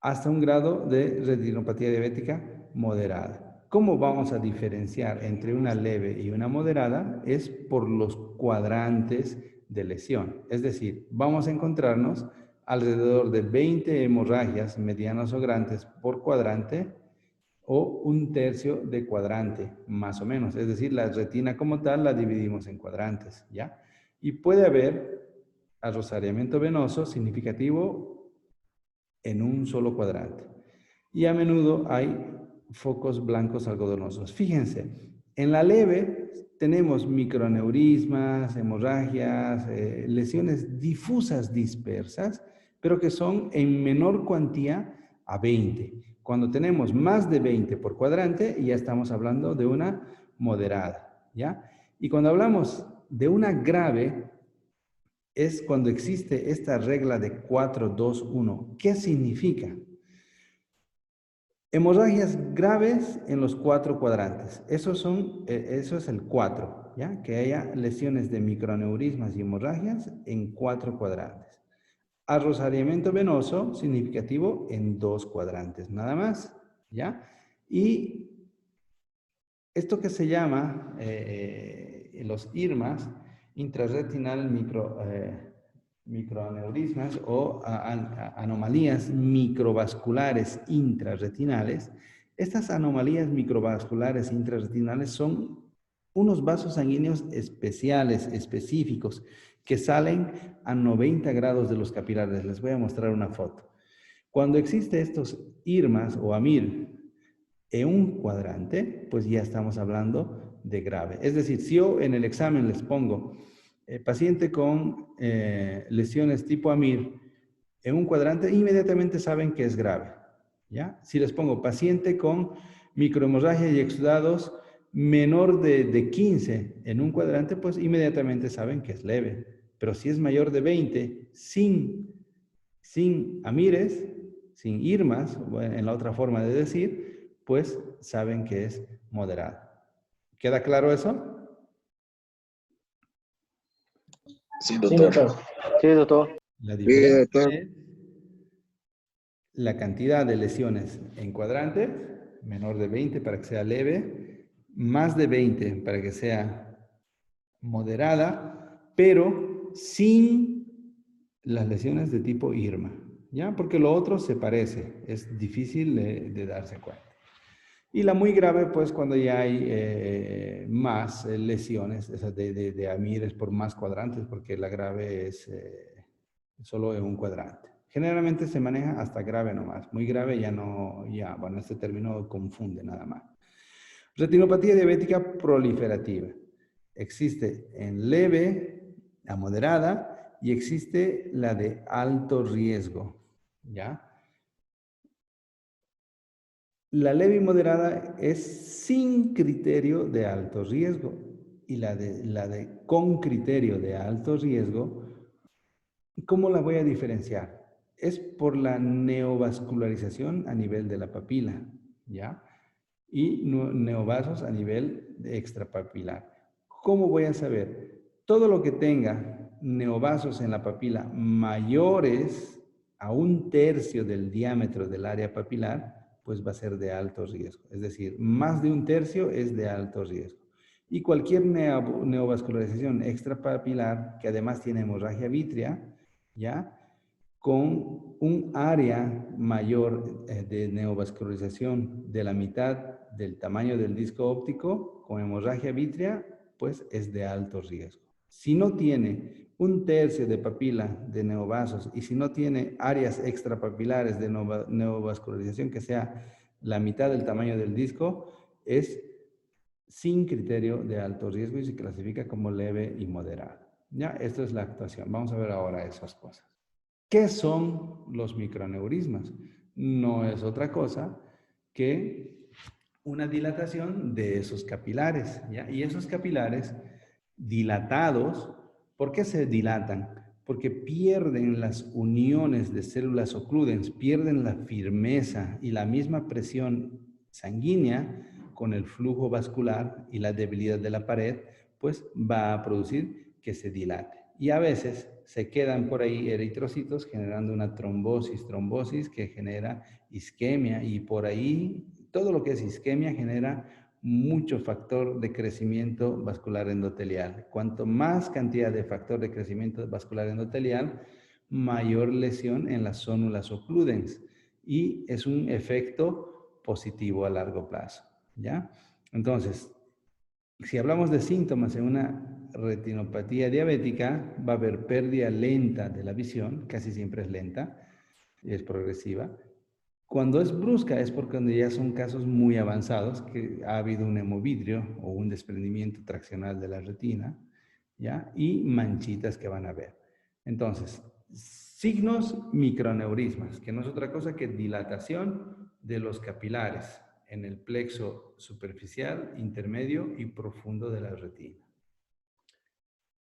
Hasta un grado de retinopatía diabética moderada. ¿Cómo vamos a diferenciar entre una leve y una moderada? Es por los cuadrantes de lesión. Es decir, vamos a encontrarnos alrededor de 20 hemorragias medianas o grandes por cuadrante o 1/3 de cuadrante, más o menos. Es decir, la retina como tal la dividimos en cuadrantes, ¿ya? Y puede haber arrosariamiento venoso significativo en un solo cuadrante. Y a menudo hay focos blancos algodonosos. Fíjense, en la leve tenemos microaneurismas, hemorragias, lesiones difusas dispersas, pero que son en menor cuantía a 20. Cuando tenemos más de 20 por cuadrante, ya estamos hablando de una moderada, ¿ya? Y cuando hablamos de una grave, es cuando existe esta regla de 4-2-1. ¿Qué significa? Hemorragias graves en los 4 cuadrantes. Eso es el 4, ¿ya? Que haya lesiones de microaneurismas y hemorragias en 4 cuadrantes. Arrosariamiento venoso significativo en 2 cuadrantes, nada más, ¿ya? Y esto que se llama los IRMAs, intrarretinal microaneurismas o anomalías microvasculares intrarretinales. Estas anomalías microvasculares intrarretinales son unos vasos sanguíneos especiales, específicos, que salen a 90 grados de los capilares. Les voy a mostrar una foto. Cuando existen estos IRMAs o AMIR en un cuadrante, pues ya estamos hablando de grave. Es decir, si yo en el examen les pongo paciente con lesiones tipo AMIR en un cuadrante, inmediatamente saben que es grave, ¿ya? Si les pongo paciente con microhemorragia y exudados menor de 15 en un cuadrante, pues inmediatamente saben que es leve. Pero si es mayor de 20, sin amires, sin irmas, en la otra forma de decir, pues saben que es moderada. ¿Queda claro eso? Sí, Sí, doctor. doctor. Sí, doctor. La Sí, diferencia doctor. es la cantidad de lesiones en cuadrantes, menor de 20 para que sea leve, más de 20 para que sea moderada, pero sin las lesiones de tipo IRMA, ¿ya? Porque lo otro se parece, es difícil de darse cuenta. Y la muy grave, pues, cuando ya hay más lesiones, esas de amires por más cuadrantes, porque la grave es solo en un cuadrante. Generalmente se maneja hasta grave nomás. Muy grave ya no, ya, bueno, este término confunde nada más. Retinopatía diabética proliferativa. Existe en leve a moderada y existe la de alto riesgo, ¿ya? La leve y moderada es sin criterio de alto riesgo y la de con criterio de alto riesgo, ¿cómo la voy a diferenciar? Es por la neovascularización a nivel de la papila, ¿ya? Y neovasos a nivel extrapapilar. ¿Cómo voy a saber? Todo lo que tenga neovasos en la papila mayores a 1/3 del diámetro del área papilar, pues va a ser de alto riesgo. Es decir, más de 1/3 es de alto riesgo. Y cualquier neovascularización extrapapilar, que además tiene hemorragia vítrea, ¿ya? Con un área mayor de neovascularización de la mitad del tamaño del disco óptico, con hemorragia vítrea, pues es de alto riesgo. Si no tiene 1/3 de papila de neovasos y si no tiene áreas extrapapilares de neovascularización que sea la mitad del tamaño del disco, es sin criterio de alto riesgo y se clasifica como leve y moderado. Ya, esto es la actuación. Vamos a ver ahora esas cosas. ¿Qué son los microaneurismas? No es otra cosa que una dilatación de esos capilares, ¿ya? Y esos capilares dilatados, ¿por qué se dilatan? Porque pierden las uniones de células ocludens, pierden la firmeza y la misma presión sanguínea con el flujo vascular y la debilidad de la pared, pues va a producir que se dilate. Y a veces se quedan por ahí eritrocitos generando una trombosis que genera isquemia y por ahí todo lo que es isquemia genera mucho factor de crecimiento vascular endotelial. Cuanto más cantidad de factor de crecimiento vascular endotelial, mayor lesión en las zónulas ocludens y es un efecto positivo a largo plazo, ¿ya? Entonces, si hablamos de síntomas en una retinopatía diabética, va a haber pérdida lenta de la visión, casi siempre es lenta, es progresiva. Cuando es brusca es porque cuando ya son casos muy avanzados, que ha habido un hemovidrio o un desprendimiento traccional de la retina, ¿ya? Y manchitas que van a ver. Entonces, signos microaneurismas, que no es otra cosa que dilatación de los capilares en el plexo superficial, intermedio y profundo de la retina.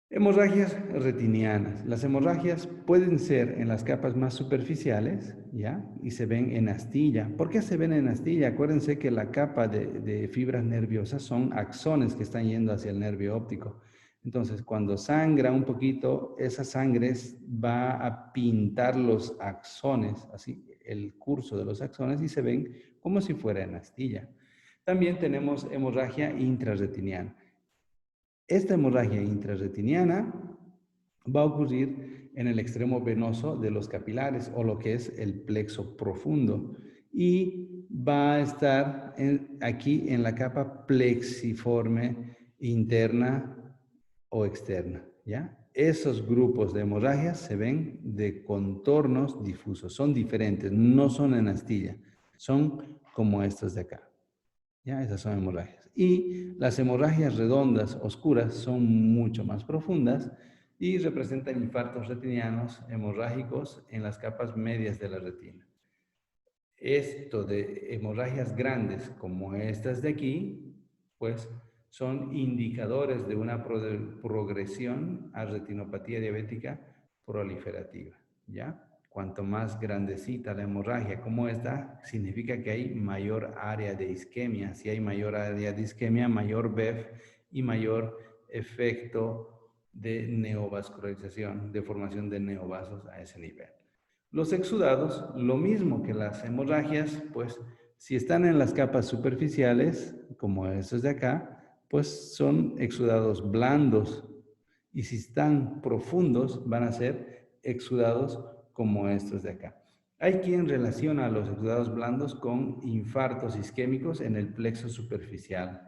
Hemorragias retinianas. Las hemorragias pueden ser en las capas más superficiales, ¿ya? Y se ven en astilla. ¿Por qué se ven en astilla? Acuérdense que la capa de fibras nerviosas son axones que están yendo hacia el nervio óptico. Entonces, cuando sangra un poquito, esa sangre va a pintar los axones, así, el curso de los axones, y se ven como si fuera en astilla. También tenemos hemorragia intrarretiniana. Esta hemorragia intrarretiniana va a ocurrir en el extremo venoso de los capilares o lo que es el plexo profundo y va a estar aquí en la capa plexiforme interna o externa, ¿ya? Esos grupos de hemorragias se ven de contornos difusos, son diferentes, no son en astilla, son como estos de acá. ¿Ya? Esas son hemorragias. Y las hemorragias redondas, oscuras, son mucho más profundas y representan infartos retinianos hemorrágicos en las capas medias de la retina. Esto de hemorragias grandes como estas de aquí, pues son indicadores de una progresión a retinopatía diabética proliferativa, ¿ya? Cuanto más grandecita la hemorragia como esta, significa que hay mayor área de isquemia. Si hay mayor área de isquemia, mayor BEF y mayor efecto de neovascularización, de formación de neovasos a ese nivel. Los exudados, lo mismo que las hemorragias, pues si están en las capas superficiales, como estos de acá, pues son exudados blandos. Y si están profundos, van a ser exudados como estos de acá. Hay quien relaciona los exudados blandos con infartos isquémicos en el plexo superficial.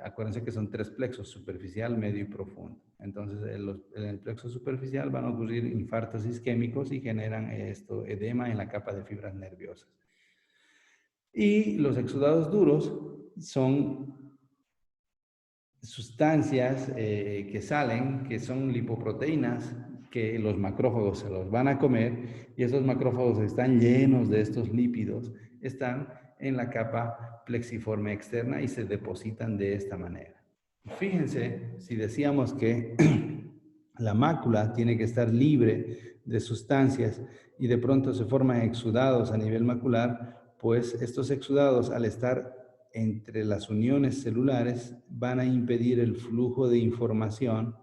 Acuérdense que son 3 plexos, superficial, medio y profundo. Entonces, en el plexo superficial van a ocurrir infartos isquémicos y generan edema en la capa de fibras nerviosas. Y los exudados duros son sustancias que salen, que son lipoproteínas, que los macrófagos se los van a comer, y esos macrófagos están llenos de estos lípidos, están en la capa plexiforme externa y se depositan de esta manera. Fíjense, si decíamos que la mácula tiene que estar libre de sustancias y de pronto se forman exudados a nivel macular, pues estos exudados, al estar entre las uniones celulares, van a impedir el flujo de información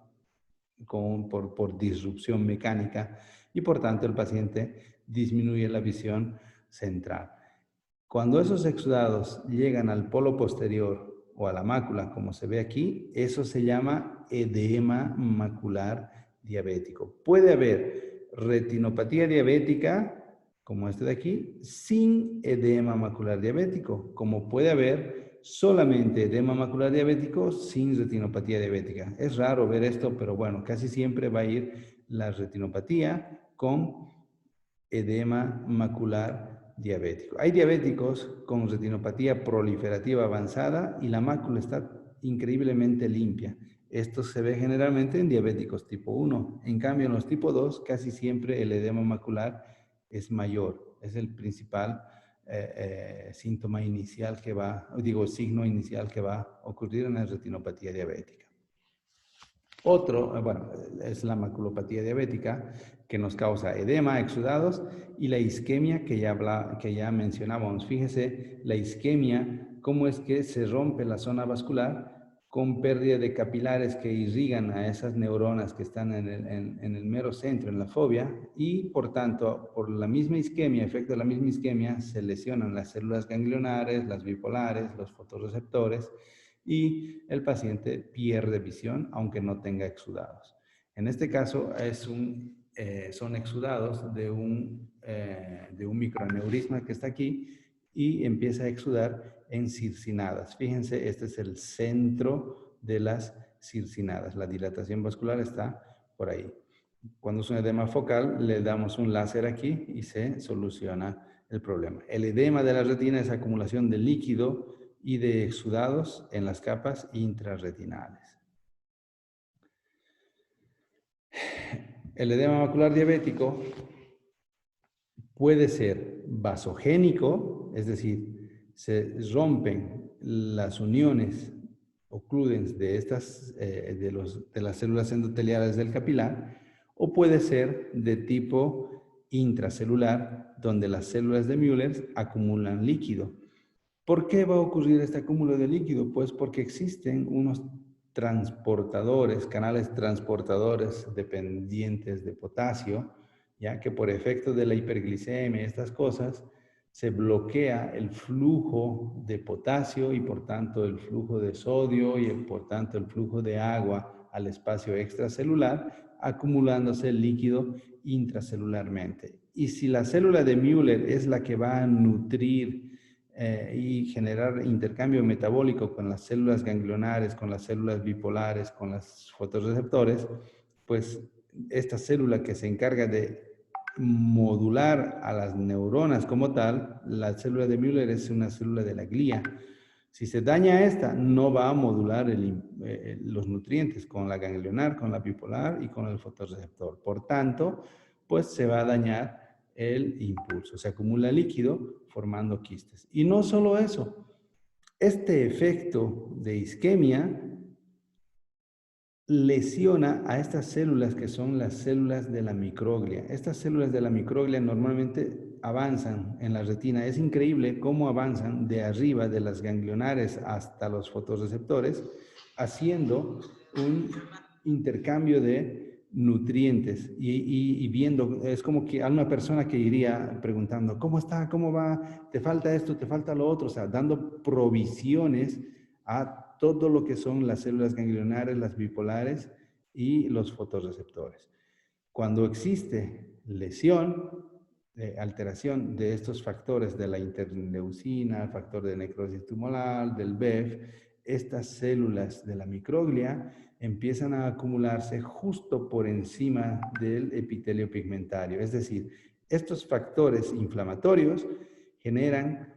por disrupción mecánica y por tanto el paciente disminuye la visión central. Cuando esos exudados llegan al polo posterior o a la mácula, como se ve aquí, eso se llama edema macular diabético. Puede haber retinopatía diabética, como este de aquí, sin edema macular diabético, como puede haber solamente edema macular diabético sin retinopatía diabética. Es raro ver esto, pero bueno, casi siempre va a ir la retinopatía con edema macular diabético. Hay diabéticos con retinopatía proliferativa avanzada y la mácula está increíblemente limpia. Esto se ve generalmente en diabéticos tipo 1. En cambio, en los tipo 2, casi siempre el edema macular es mayor. Es el principal síntoma inicial que signo inicial que va a ocurrir en la retinopatía diabética. Otro, bueno, es la maculopatía diabética que nos causa edema, exudados y la isquemia que ya mencionábamos. Fíjese, la isquemia, cómo es que se rompe la zona vascular con pérdida de capilares que irrigan a esas neuronas que están en el mero centro, en la fovea, y por tanto, por la misma isquemia, efecto de la misma isquemia, se lesionan las células ganglionares, las bipolares, los fotorreceptores, y el paciente pierde visión aunque no tenga exudados. En este caso son exudados de un microaneurisma que está aquí y empieza a exudar en circinadas. Fíjense, este es el centro de las circinadas. La dilatación vascular está por ahí. Cuando es un edema focal, le damos un láser aquí y se soluciona el problema. El edema de la retina es acumulación de líquido y de exudados en las capas intrarretinales. El edema macular diabético puede ser vasogénico, es decir, se rompen las uniones occludens de las células endoteliales del capilar, o puede ser de tipo intracelular, donde las células de Müller acumulan líquido. ¿Por qué va a ocurrir este acúmulo de líquido? Pues porque existen unos transportadores, canales transportadores dependientes de potasio, ya que por efecto de la hiperglicemia y estas cosas, se bloquea el flujo de potasio y por tanto el flujo de sodio y por tanto el flujo de agua al espacio extracelular, acumulándose el líquido intracelularmente. Y si la célula de Müller es la que va a nutrir y generar intercambio metabólico con las células ganglionares, con las células bipolares, con los fotorreceptores, pues esta célula que se encarga de modular a las neuronas como tal, la célula de Müller es una célula de la glía. Si se daña esta, no va a modular los nutrientes con la ganglionar, con la bipolar y con el fotorreceptor. Por tanto, pues se va a dañar el impulso. Se acumula líquido formando quistes. Y no solo eso. Este efecto de isquemia lesiona a estas células que son las células de la microglia. Estas células de la microglia normalmente avanzan en la retina. Es increíble cómo avanzan de arriba de las ganglionares hasta los fotorreceptores, haciendo un intercambio de nutrientes y viendo, es como que a una persona que iría preguntando, ¿cómo está? ¿Cómo va? ¿Te falta esto? ¿Te falta lo otro? O sea, dando provisiones a todo lo que son las células ganglionares, las bipolares y los fotorreceptores. Cuando existe lesión, alteración de estos factores de la interleucina, el factor de necrosis tumoral, del BEF, estas células de la microglia empiezan a acumularse justo por encima del epitelio pigmentario. Es decir, estos factores inflamatorios generan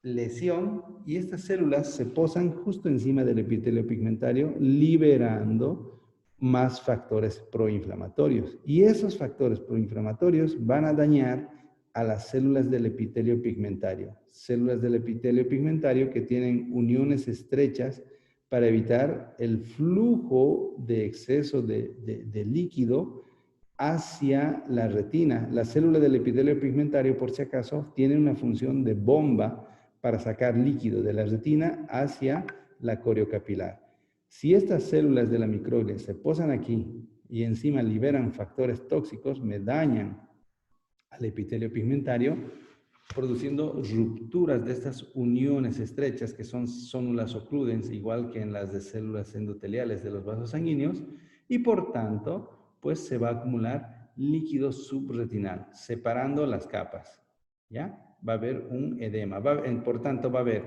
lesión y estas células se posan justo encima del epitelio pigmentario, liberando más factores proinflamatorios. Y esos factores proinflamatorios van a dañar a las células del epitelio pigmentario. Células del epitelio pigmentario que tienen uniones estrechas para evitar el flujo de exceso de líquido hacia la retina. La célula del epitelio pigmentario, por si acaso, tiene una función de bomba para sacar líquido de la retina hacia la coriocapilar. Si estas células de la microglia se posan aquí y encima liberan factores tóxicos, me dañan al epitelio pigmentario, produciendo rupturas de estas uniones estrechas que son zonulas occludens, igual que en las de células endoteliales de los vasos sanguíneos, y por tanto, pues se va a acumular líquido subretinal, separando las capas, ¿ya? Va a haber un edema, por tanto va a haber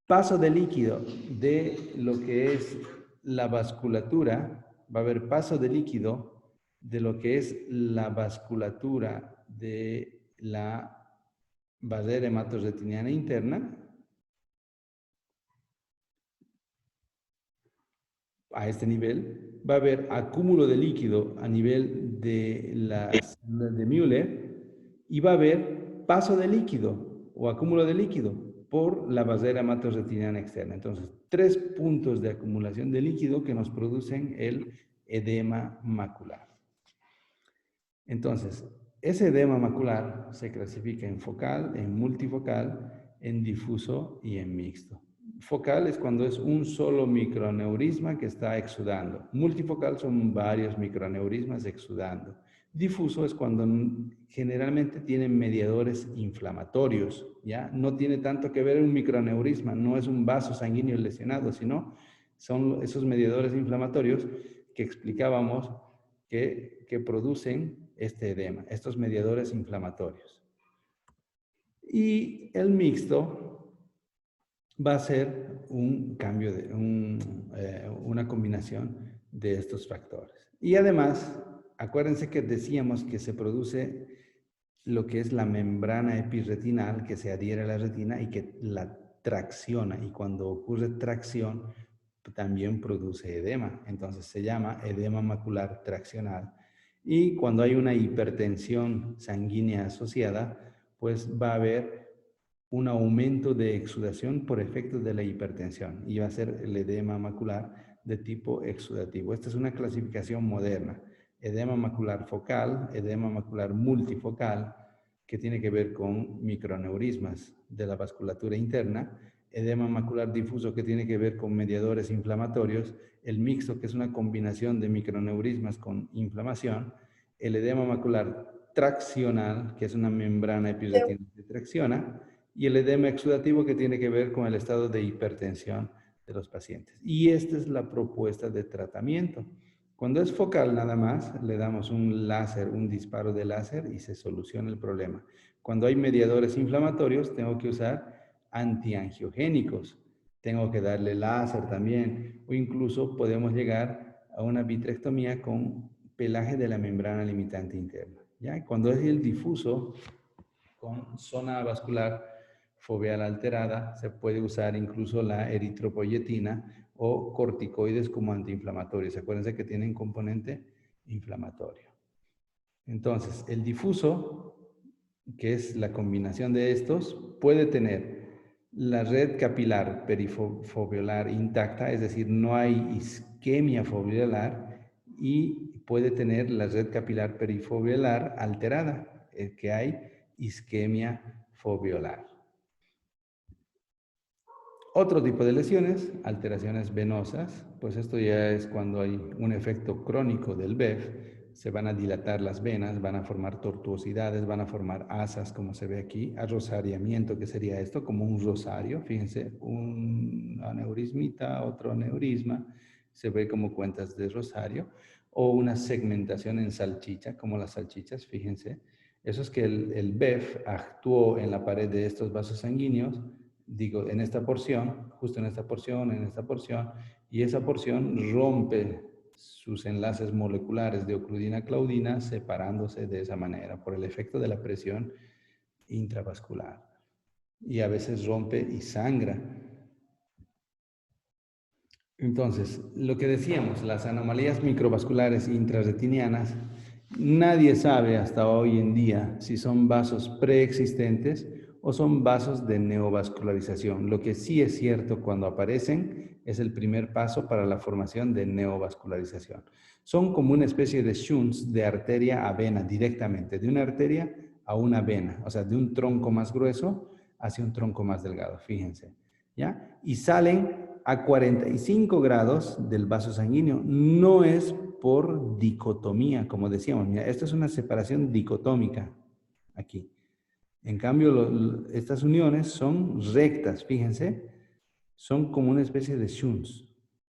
paso de líquido de lo que es la vasculatura, va a haber paso de líquido de lo que es la vasculatura de la barrera hematorretiniana interna a este nivel, va a haber acúmulo de líquido a nivel de las de Müller y va a haber paso de líquido o acúmulo de líquido por la barrera hematorretiniana externa. Entonces, 3 puntos de acumulación de líquido que nos producen el edema macular. Entonces, ese edema macular se clasifica en focal, en multifocal, en difuso y en mixto. Focal es cuando es un solo microaneurisma que está exudando. Multifocal son varios microaneurismas exudando. Difuso es cuando generalmente tienen mediadores inflamatorios, ¿ya? No tiene tanto que ver un microaneurisma, no es un vaso sanguíneo lesionado, sino son esos mediadores inflamatorios que explicábamos que producen este edema, estos mediadores inflamatorios. Y el mixto va a ser un cambio, una combinación de estos factores. Y además, acuérdense que decíamos que se produce lo que es la membrana epirretinal que se adhiere a la retina y que la tracciona. Y cuando ocurre tracción, también produce edema. Entonces se llama edema macular traccional. Y cuando hay una hipertensión sanguínea asociada, pues va a haber un aumento de exudación por efecto de la hipertensión y va a ser el edema macular de tipo exudativo. Esta es una clasificación moderna. Edema macular focal, edema macular multifocal, que tiene que ver con microaneurismas de la vasculatura interna, edema macular difuso, que tiene que ver con mediadores inflamatorios, el mixto, que es una combinación de microaneurismas con inflamación, el edema macular traccional, que es una membrana epirretinal que tracciona, y el edema exudativo, que tiene que ver con el estado de hipertensión de los pacientes. Y esta es la propuesta de tratamiento. Cuando es focal nada más, le damos un láser, un disparo de láser y se soluciona el problema. Cuando hay mediadores inflamatorios, tengo que usar antiangiogénicos. Tengo que darle láser también, o incluso podemos llegar a una vitrectomía con pelaje de la membrana limitante interna. ¿Ya? Cuando es el difuso, con zona vascular foveal alterada, se puede usar incluso la eritropoyetina o corticoides como antiinflamatorios. Acuérdense que tienen componente inflamatorio. Entonces, el difuso, que es la combinación de estos, puede tener la red capilar perifoveolar intacta, es decir, no hay isquemia foveolar y puede tener la red capilar perifoveolar alterada, que hay isquemia foveolar. Otro tipo de lesiones, alteraciones venosas, pues esto ya es cuando hay un efecto crónico del BEF, se van a dilatar las venas, van a formar tortuosidades, van a formar asas, como se ve aquí, arrosariamiento, que sería esto, como un rosario, fíjense, un aneurismita, otro aneurisma, se ve como cuentas de rosario, o una segmentación en salchicha, como las salchichas, fíjense. Eso es que el BEF actuó en la pared de estos vasos sanguíneos, digo, en esta porción, justo en esta porción, y esa porción rompe sus enlaces moleculares de ocludina-claudina separándose de esa manera por el efecto de la presión intravascular. Y a veces rompe y sangra. Entonces, lo que decíamos, las anomalías microvasculares intrarretinianas, nadie sabe hasta hoy en día si son vasos preexistentes o son vasos de neovascularización. Lo que sí es cierto cuando aparecen es el primer paso para la formación de neovascularización. Son como una especie de shunts de arteria a vena directamente, de una arteria a una vena, o sea, de un tronco más grueso hacia un tronco más delgado, fíjense, ¿ya? Y salen a 45 grados del vaso sanguíneo. No es por dicotomía, como decíamos. Mira, esto es una separación dicotómica aquí. En cambio, estas uniones son rectas, fíjense, son como una especie de shunts.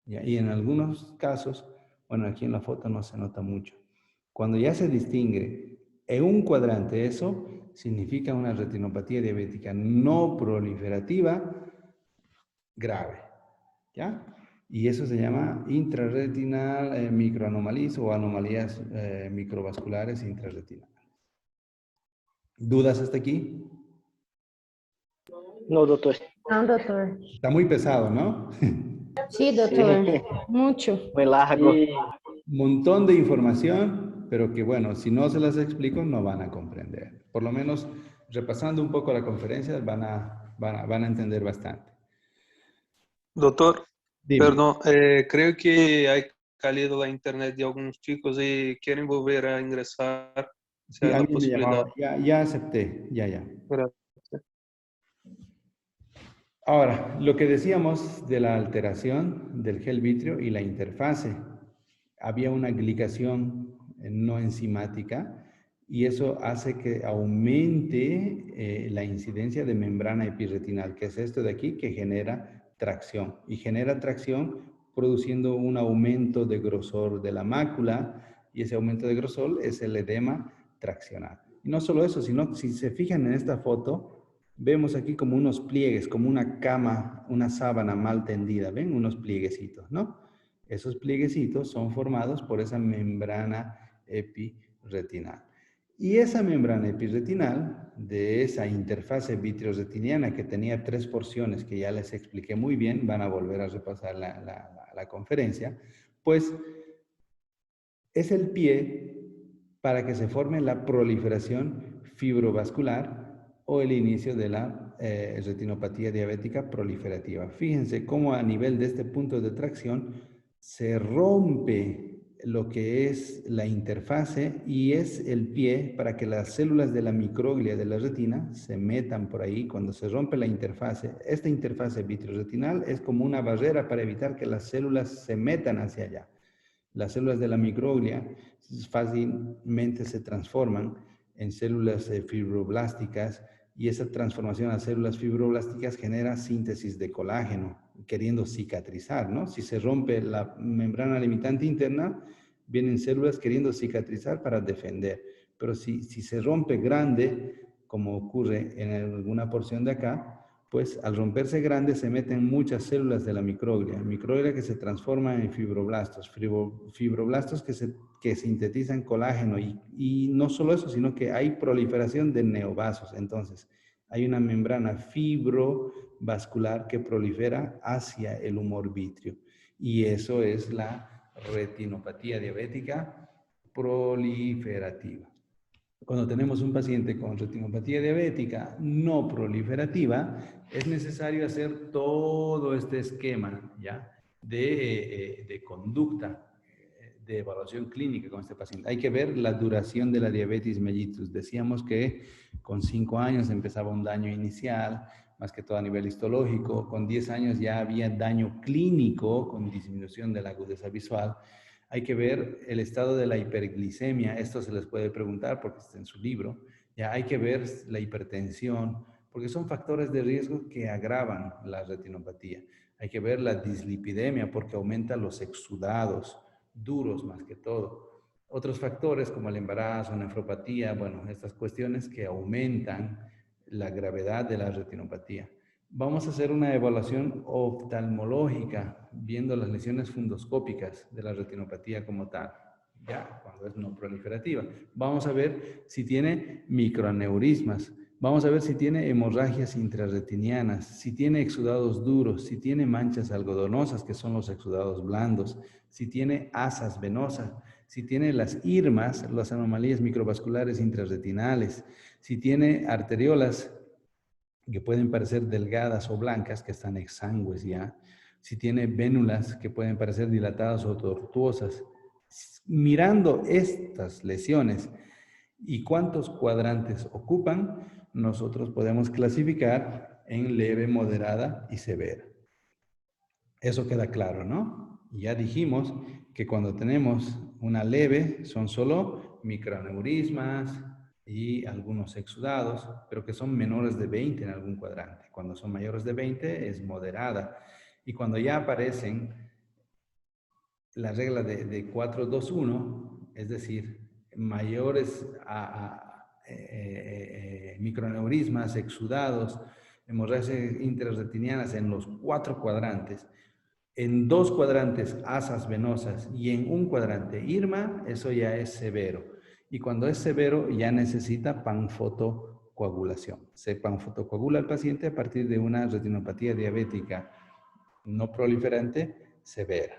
¿Ya? Y en algunos casos, bueno, aquí en la foto no se nota mucho. Cuando ya se distingue en un cuadrante eso, significa una retinopatía diabética no proliferativa grave. ¿Ya? Y eso se llama intrarretinal microanomalías o anomalías microvasculares intrarretinales. ¿Dudas hasta aquí? No, doctor. No, doctor. Está muy pesado, ¿no? Sí, doctor. Sí. Mucho. Muy largo. Sí. Un montón de información, pero que bueno, si no se las explico no van a comprender. Por lo menos repasando un poco la conferencia van a entender bastante. Doutor, Dime. perdão, creio que hay caído la internet de algunos chicos y quieren volver a ingresar, si Sí, hay la alguien me posibilidad. llamaba. Ya acepté, ya. Gracias. Ahora, lo que decíamos de la alteración del gel vítreo y la interfase. Había una glicación no enzimática y eso hace que aumente la incidencia de membrana epirretinal, que es esto de aquí que genera tracción. Y genera tracción produciendo un aumento de grosor de la mácula y ese aumento de grosor es el edema traccional. Y no solo eso, sino si se fijan en esta foto, vemos aquí como unos pliegues, como una cama, una sábana mal tendida, ¿ven? Unos plieguecitos, ¿no? Esos plieguecitos son formados por esa membrana epirretinal. Y esa membrana epirretinal de esa interfase vitreoretiniana que tenía 3 porciones que ya les expliqué muy bien, van a volver a repasar la conferencia, pues es el pie para que se forme la proliferación fibrovascular o el inicio de la retinopatía diabética proliferativa. Fíjense cómo a nivel de este punto de tracción se rompe lo que es la interfase y es el pie para que las células de la microglia de la retina se metan por ahí. Cuando se rompe la interfase, esta interfase vitreoretinal es como una barrera para evitar que las células se metan hacia allá. Las células de la microglia fácilmente se transforman en células fibroblásticas y esa transformación a células fibroblásticas genera síntesis de colágeno, queriendo cicatrizar, ¿no? Si se rompe la membrana limitante interna, vienen células queriendo cicatrizar para defender. Pero si se rompe grande, como ocurre en alguna porción de acá, pues al romperse grande se meten muchas células de la microglia que se transforman en fibroblastos, fibroblastos que sintetizan colágeno y no solo eso, sino que hay proliferación de neovasos. Entonces, hay una membrana fibrovascular que prolifera hacia el humor vítreo y eso es la retinopatía diabética proliferativa. Cuando tenemos un paciente con retinopatía diabética no proliferativa, es necesario hacer todo este esquema, ¿ya? De conducta, de evaluación clínica con este paciente. Hay que ver la duración de la diabetes mellitus. Decíamos que con 5 años empezaba un daño inicial, más que todo a nivel histológico. Con 10 años ya había daño clínico con disminución de la agudeza visual. Hay que ver el estado de la hiperglicemia. Esto se les puede preguntar porque está en su libro. Ya hay que ver la hipertensión, porque son factores de riesgo que agravan la retinopatía. Hay que ver la dislipidemia porque aumenta los exudados duros más que todo. Otros factores como el embarazo, nefropatía, bueno, estas cuestiones que aumentan la gravedad de la retinopatía. Vamos a hacer una evaluación oftalmológica viendo las lesiones fundoscópicas de la retinopatía como tal, ya cuando es no proliferativa. Vamos a ver si tiene microaneurismas, vamos a ver si tiene hemorragias intrarretinianas, si tiene exudados duros, si tiene manchas algodonosas, que son los exudados blandos, si tiene asas venosas, si tiene las irmas, las anomalías microvasculares intrarretinales, si tiene arteriolas que pueden parecer delgadas o blancas, que están exangües ya, si tiene vénulas que pueden parecer dilatadas o tortuosas. Mirando estas lesiones y cuántos cuadrantes ocupan, nosotros podemos clasificar en leve, moderada y severa. Eso queda claro, ¿no? Ya dijimos que cuando tenemos una leve son solo microaneurismas y algunos exudados, pero que son menores de 20 en algún cuadrante. Cuando son mayores de 20 es moderada. Y cuando ya aparecen la regla de 4-2-1, es decir, mayores microaneurismas, exudados, hemorragias intrarretinianas en los 4 cuadrantes, en 2 cuadrantes asas venosas y en un cuadrante IRMA, eso ya es severo. Y cuando es severo ya necesita panfotocoagulación. Se panfotocoagula al paciente a partir de una retinopatía diabética no proliferante severa.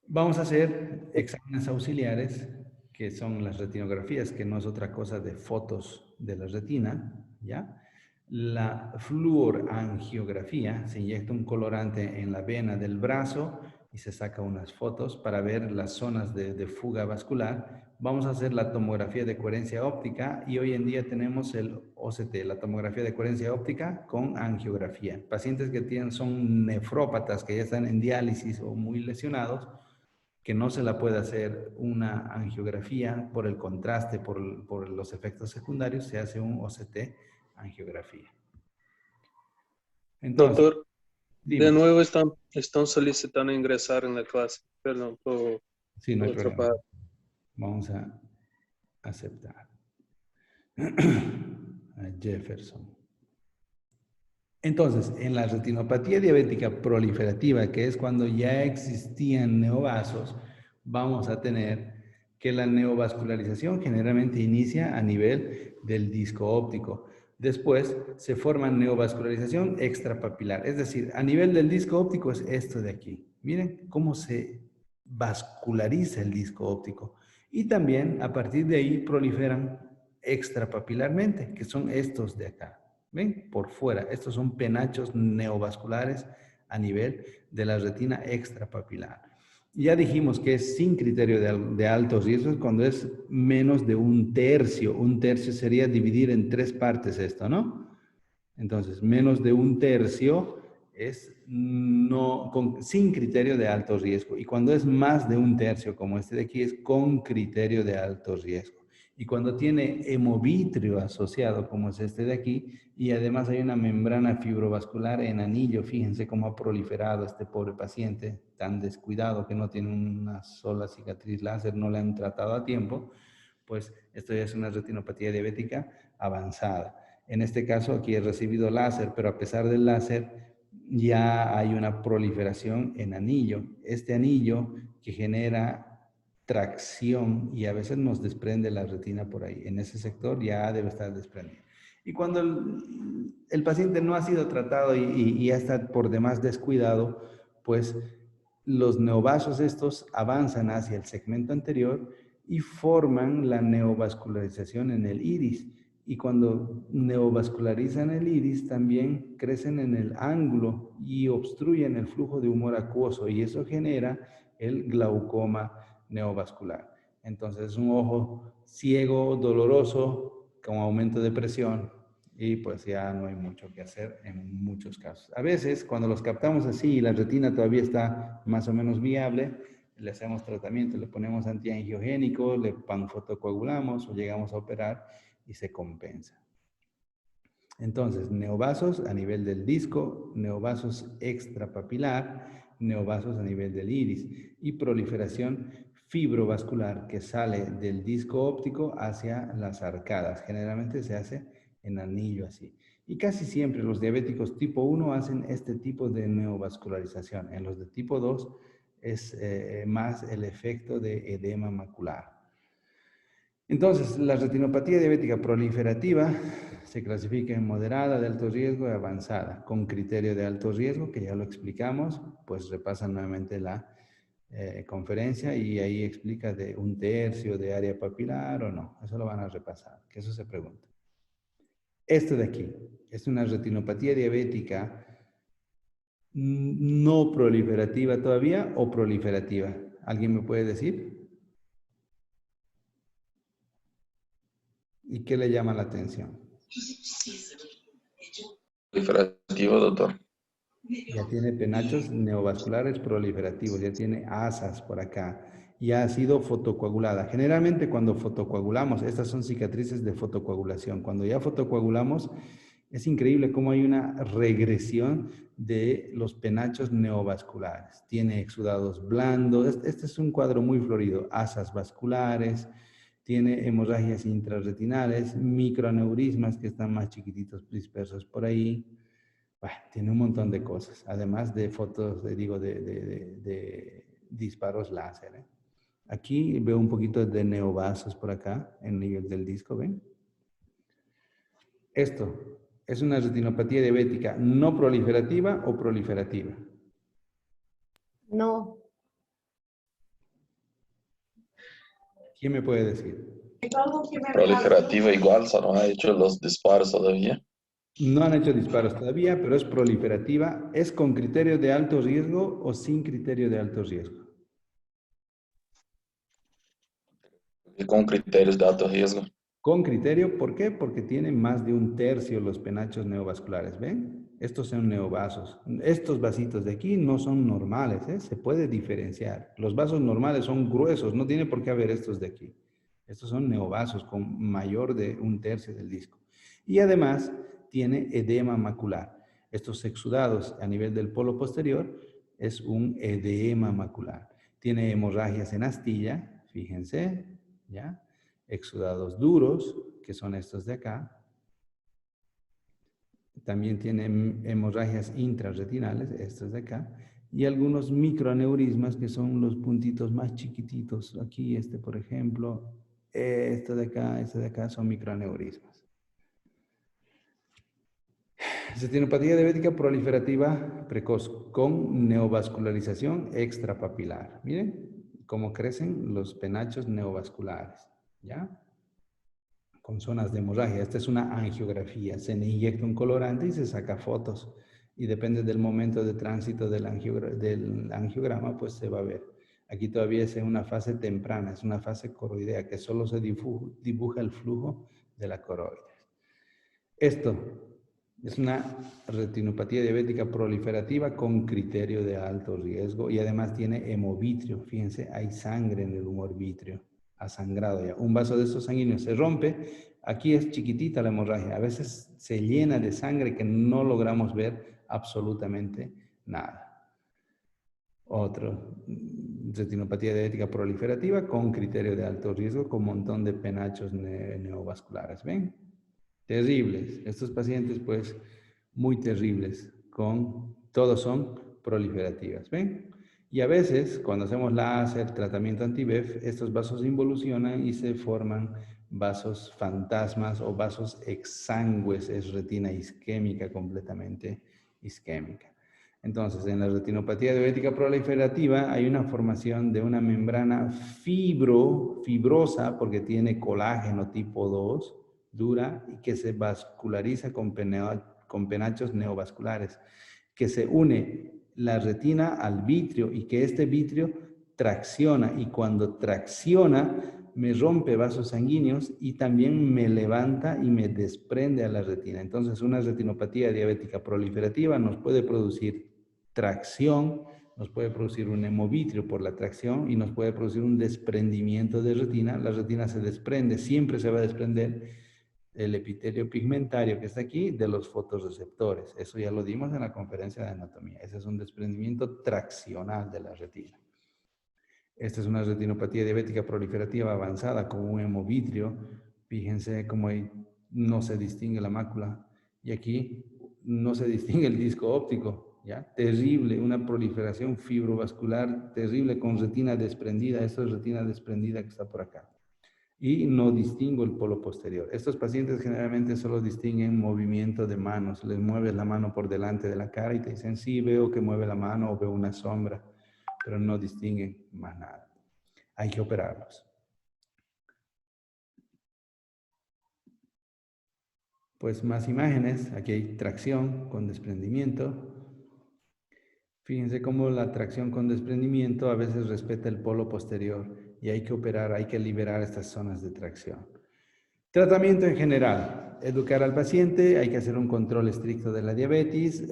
Vamos a hacer exámenes auxiliares, que son las retinografías, que no es otra cosa de fotos de la retina, ¿ya? La fluorangiografía, se inyecta un colorante en la vena del brazo y se saca unas fotos para ver las zonas de fuga vascular. Vamos a hacer la tomografía de coherencia óptica y hoy en día tenemos el OCT, la tomografía de coherencia óptica con angiografía. Pacientes que son nefrópatas, que ya están en diálisis o muy lesionados, que no se la puede hacer una angiografía por el contraste, por los efectos secundarios, se hace un OCT angiografía. Entonces, Doctor, dime. de nuevo están solicitando ingresar en la clase. Perdón por Sí, no hay otra problema. parte. Vamos a aceptar. A Jefferson. Entonces, en la retinopatía diabética proliferativa, que es cuando ya existían neovasos, vamos a tener que la neovascularización generalmente inicia a nivel del disco óptico. Después se forma neovascularización extrapapilar, es decir, a nivel del disco óptico es esto de aquí. Miren cómo se vasculariza el disco óptico. Y también a partir de ahí proliferan extrapapilarmente, que son estos de acá. ¿Ven? Por fuera. Estos son penachos neovasculares a nivel de la retina extrapapilar. Ya dijimos que es sin criterio de altos riesgos cuando es menos de un tercio. Un tercio sería dividir en 3 partes esto, ¿no? Entonces, menos de un tercio es sin criterio de alto riesgo. Y cuando es más de un tercio, como este de aquí, es con criterio de alto riesgo. Y cuando tiene hemovitrio asociado, como es este de aquí, y además hay una membrana fibrovascular en anillo, fíjense cómo ha proliferado este pobre paciente, tan descuidado que no tiene una sola cicatriz láser, no le han tratado a tiempo, pues esto ya es una retinopatía diabética avanzada. En este caso aquí he recibido láser, pero a pesar del láser ya hay una proliferación en anillo. Este anillo que genera tracción y a veces nos desprende la retina por ahí. En ese sector ya debe estar desprendido. Y cuando el paciente no ha sido tratado y ya está por demás descuidado, pues los neovasos estos avanzan hacia el segmento anterior y forman la neovascularización en el iris. Y cuando neovascularizan el iris, también crecen en el ángulo y obstruyen el flujo de humor acuoso, y eso genera el glaucoma neovascular. Entonces, es un ojo ciego, doloroso, con aumento de presión, y pues ya no hay mucho que hacer en muchos casos. A veces, cuando los captamos así y la retina todavía está más o menos viable, le hacemos tratamiento, le ponemos antiangiogénico, le panfotocoagulamos o llegamos a operar y se compensa. Entonces, neovasos a nivel del disco, neovasos extrapapilar, neovasos a nivel del iris y proliferación fibrovascular que sale del disco óptico hacia las arcadas. Generalmente se hace en anillo así. Y casi siempre los diabéticos tipo 1 hacen este tipo de neovascularización. En los de tipo 2 es más el efecto de edema macular. Entonces, la retinopatía diabética proliferativa se clasifica en moderada, de alto riesgo y avanzada, con criterio de alto riesgo, que ya lo explicamos, pues repasan nuevamente la conferencia y ahí explica de 1/3 de área papilar o no. Eso lo van a repasar, que eso se pregunta. Esto de aquí es una retinopatía diabética no proliferativa todavía o proliferativa. ¿Alguien me puede decir? ¿Y qué le llama la atención? Proliferativo, doctor. Ya tiene penachos neovasculares proliferativos, ya tiene asas por acá, ya ha sido fotocoagulada. Generalmente cuando fotocoagulamos, estas son cicatrices de fotocoagulación, cuando ya fotocoagulamos, es increíble cómo hay una regresión de los penachos neovasculares. Tiene exudados blandos, este es un cuadro muy florido, asas vasculares, tiene hemorragias intrarretinales, microaneurismas que están más chiquititos dispersos por ahí. Bueno, tiene un montón de cosas, además de fotos, de disparos láser. ¿Eh? Aquí veo un poquito de neovasos por acá, en el nivel del disco, ¿ven? Esto es una retinopatía diabética no proliferativa o proliferativa. No. ¿Quién me puede decir? Proliferativa igual, solo no ha hecho los disparos todavía. No han hecho disparos todavía, pero es proliferativa. ¿Es con criterio de alto riesgo o sin criterio de alto riesgo? Y con criterios de alto riesgo. Con criterio, ¿por qué? Porque tiene más de 1/3 los penachos neovasculares, ¿ven? Estos son neovasos. Estos vasitos de aquí no son normales, ¿eh? Se puede diferenciar. Los vasos normales son gruesos, no tiene por qué haber estos de aquí. Estos son neovasos con mayor de 1/3 del disco. Y además tiene edema macular. Estos exudados a nivel del polo posterior es un edema macular. Tiene hemorragias en astilla, fíjense, ¿ya? Exudados duros, que son estos de acá. También tiene hemorragias intrarretinales, estos de acá. Y algunos microaneurismas, que son los puntitos más chiquititos. Aquí, este, por ejemplo, este de acá son microaneurismas. Retinopatía diabética proliferativa precoz con neovascularización extrapapilar. Miren cómo crecen los penachos neovasculares, ¿ya? Con zonas de hemorragia. Esta es una angiografía. Se le inyecta un colorante y se saca fotos. Y depende del momento de tránsito del angiograma, pues se va a ver. Aquí todavía es en una fase temprana, es una fase coroidea, que solo se dibuja el flujo de la coroides. Esto es una retinopatía diabética proliferativa con criterio de alto riesgo y además tiene hemovitrio. Fíjense, hay sangre en el humor vítreo, ha sangrado ya. Un vaso de estos sanguíneos se rompe, aquí es chiquitita la hemorragia, a veces se llena de sangre que no logramos ver absolutamente nada. Otro, retinopatía diabética proliferativa con criterio de alto riesgo con un montón de penachos neovasculares. ¿Ven? Terribles. Estos pacientes, pues, muy terribles. Todos son proliferativas. ¿Ven? Y a veces, cuando hacemos láser, tratamiento anti-VEGF, estos vasos involucionan y se forman vasos fantasmas o vasos exangües. Es retina isquémica, completamente isquémica. Entonces, en la retinopatía diabética proliferativa hay una formación de una membrana fibrosa, porque tiene colágeno tipo 2, dura, y que se vasculariza con penachos neovasculares, que se une la retina al vitrio y que este vitrio tracciona, y cuando tracciona me rompe vasos sanguíneos y también me levanta y me desprende a la retina. Entonces, una retinopatía diabética proliferativa nos puede producir tracción, nos puede producir un hemovitrio por la tracción y nos puede producir un desprendimiento de retina. La retina se desprende, siempre se va a desprender el epitelio pigmentario que está aquí de los fotorreceptores. Eso ya lo dimos en la conferencia de anatomía. Ese es un desprendimiento traccional de la retina. Esta es una retinopatía diabética proliferativa avanzada con un hemovitrio. Fíjense cómo ahí no se distingue la mácula y aquí no se distingue el disco óptico. ¿Ya? Terrible, una proliferación fibrovascular terrible con retina desprendida. Esto es retina desprendida que está por acá. Y no distingo el polo posterior. Estos pacientes generalmente solo distinguen movimiento de manos. Les mueves la mano por delante de la cara y te dicen, sí, veo que mueve la mano o veo una sombra, pero no distinguen más nada. Hay que operarlos. Pues más imágenes. Aquí hay tracción con desprendimiento. Fíjense cómo la tracción con desprendimiento a veces respeta el polo posterior y hay que operar, hay que liberar estas zonas de tracción. Tratamiento en general. Educar al paciente, hay que hacer un control estricto de la diabetes,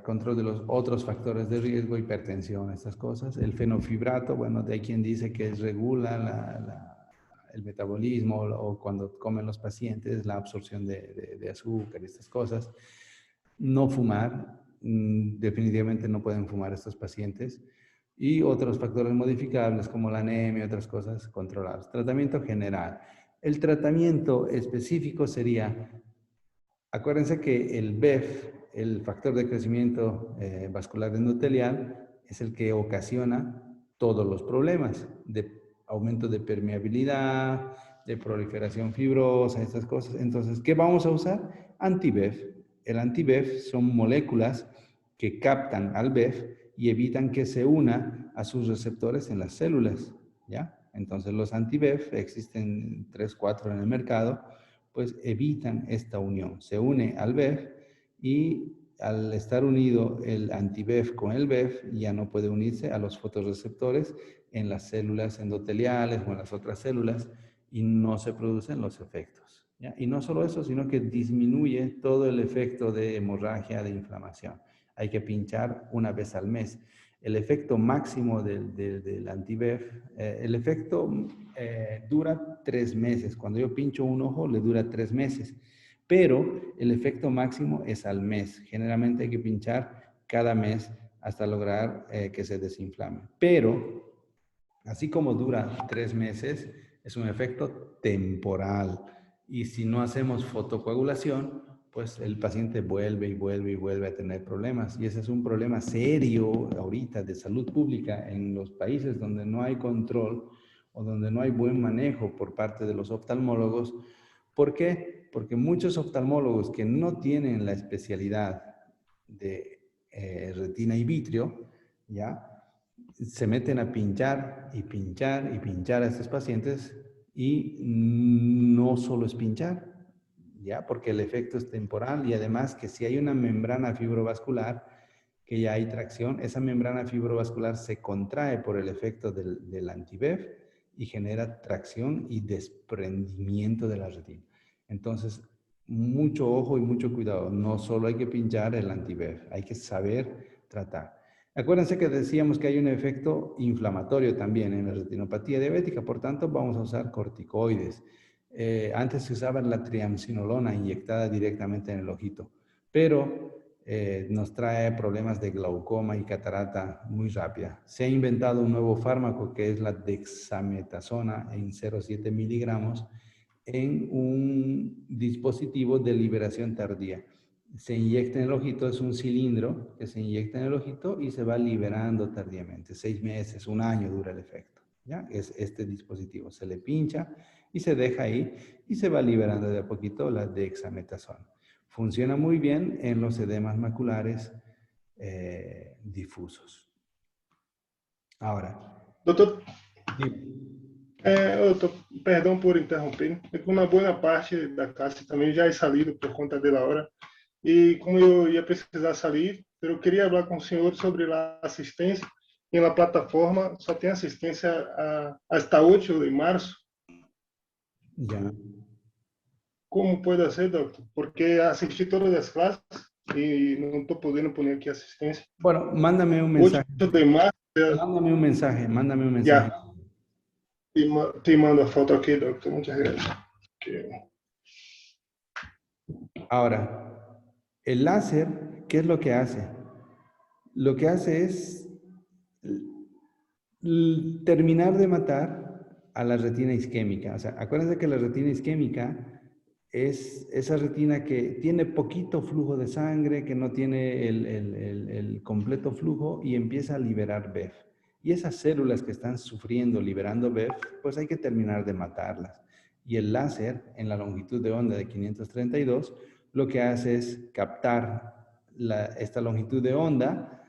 control de los otros factores de riesgo, hipertensión, estas cosas. El fenofibrato, bueno, hay quien dice que regula el metabolismo o cuando comen los pacientes la absorción de azúcar y estas cosas. No fumar. Definitivamente no pueden fumar estos pacientes, y otros factores modificables como la anemia y otras cosas controladas. Tratamiento general. El tratamiento específico sería, acuérdense que el BEF, el factor de crecimiento vascular endotelial, es el que ocasiona todos los problemas de aumento de permeabilidad, de proliferación fibrosa, estas cosas. Entonces, ¿qué vamos a usar? Anti-BEF. El anti-BEF son moléculas que captan al BEF y evitan que se una a sus receptores en las células, ¿ya? Entonces los anti-BEF, existen 3, 4 en el mercado, pues evitan esta unión. Se une al BEF y al estar unido el anti-BEF con el BEF ya no puede unirse a los fotorreceptores en las células endoteliales o en las otras células y no se producen los efectos. ¿Ya? Y no solo eso, sino que disminuye todo el efecto de hemorragia, de inflamación. Hay que pinchar una vez al mes. El efecto máximo del anti-BEF, el efecto dura 3 meses. Cuando yo pincho un ojo, le dura 3 meses. Pero el efecto máximo es al mes. Generalmente hay que pinchar cada mes hasta lograr que se desinflame. Pero, así como dura 3 meses, es un efecto temporal. Y si no hacemos fotocoagulación, pues el paciente vuelve y vuelve y vuelve a tener problemas. Y ese es un problema serio ahorita de salud pública en los países donde no hay control o donde no hay buen manejo por parte de los oftalmólogos. ¿Por qué? Porque muchos oftalmólogos que no tienen la especialidad de retina y vitrio, ¿ya? Se meten a pinchar y pinchar y pinchar a estos pacientes y no solo es pinchar, ¿ya? Porque el efecto es temporal y además que si hay una membrana fibrovascular, que ya hay tracción, esa membrana fibrovascular se contrae por el efecto del anti-BEF y genera tracción y desprendimiento de la retina. Entonces, mucho ojo y mucho cuidado. No solo hay que pinchar el anti-BEF, hay que saber tratar. Acuérdense que decíamos que hay un efecto inflamatorio también en la retinopatía diabética, por tanto vamos a usar corticoides. Antes se usaba la triamcinolona inyectada directamente en el ojito, pero nos trae problemas de glaucoma y catarata muy rápida. Se ha inventado un nuevo fármaco que es la dexametasona en 0,7 miligramos en un dispositivo de liberación tardía. Se inyecta en el ojito, es un cilindro que se inyecta en el ojito y se va liberando tardíamente. 6 meses, 1 año dura el efecto. ¿Ya? Es este dispositivo. Se le pincha y se deja ahí y se va liberando de a poquito la dexametasona. Funciona muy bien en los edemas maculares difusos. Ahora, Doutor, dime. perdão por interromper. É que uma boa parte da classe também já é salido por conta da hora. E como eu ia precisar sair, eu queria falar com o senhor sobre a assistência. E na plataforma só tem assistência hasta 8 de março. Ya. Como pode ser, doutor? Porque assisti todas as classes e não estou podendo pôr aqui assistência. Bueno, mándame un 8 mensaje. de março, Mándame un mensaje, mándame un mensaje. já. Te mando a foto aqui, doutor. Muchas gracias. Okay. Ahora, el láser, ¿qué es lo que hace? Lo que hace es terminar de matar a la retina isquémica. O sea, acuérdense que la retina isquémica es esa retina que tiene poquito flujo de sangre, que no tiene el completo flujo y empieza a liberar BEF. Y esas células que están sufriendo, liberando BEF, pues hay que terminar de matarlas. Y el láser, en la longitud de onda de 532, lo que hace es captar esta longitud de onda,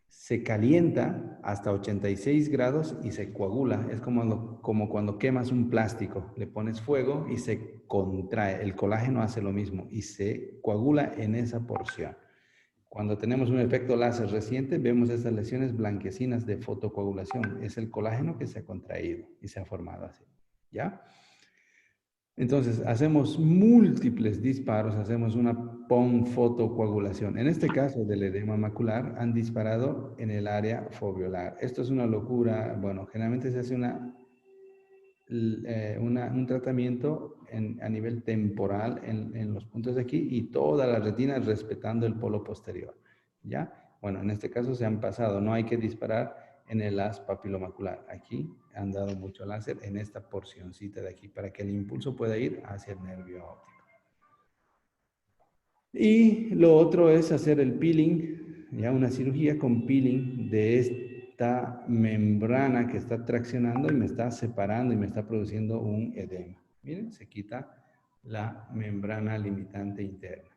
se calienta hasta 86 grados y se coagula. Es como cuando quemas un plástico, le pones fuego y se contrae. El colágeno hace lo mismo y se coagula en esa porción. Cuando tenemos un efecto láser reciente, vemos estas lesiones blanquecinas de fotocoagulación. Es el colágeno que se ha contraído y se ha formado así. ¿Ya? Entonces, hacemos múltiples disparos, hacemos una fotocoagulación. En este caso del edema macular, han disparado en el área foveolar. Esto es una locura. Bueno, generalmente se hace un tratamiento a nivel temporal en los puntos de aquí y toda la retina respetando el polo posterior. ¿Ya? Bueno, en este caso se han pasado. No hay que disparar en el haz papilomacular. Aquí han dado mucho láser en esta porcioncita de aquí para que el impulso pueda ir hacia el nervio óptico. Y lo otro es hacer el peeling, ya una cirugía con peeling de esta membrana que está traccionando y me está separando y me está produciendo un edema. Miren, se quita la membrana limitante interna.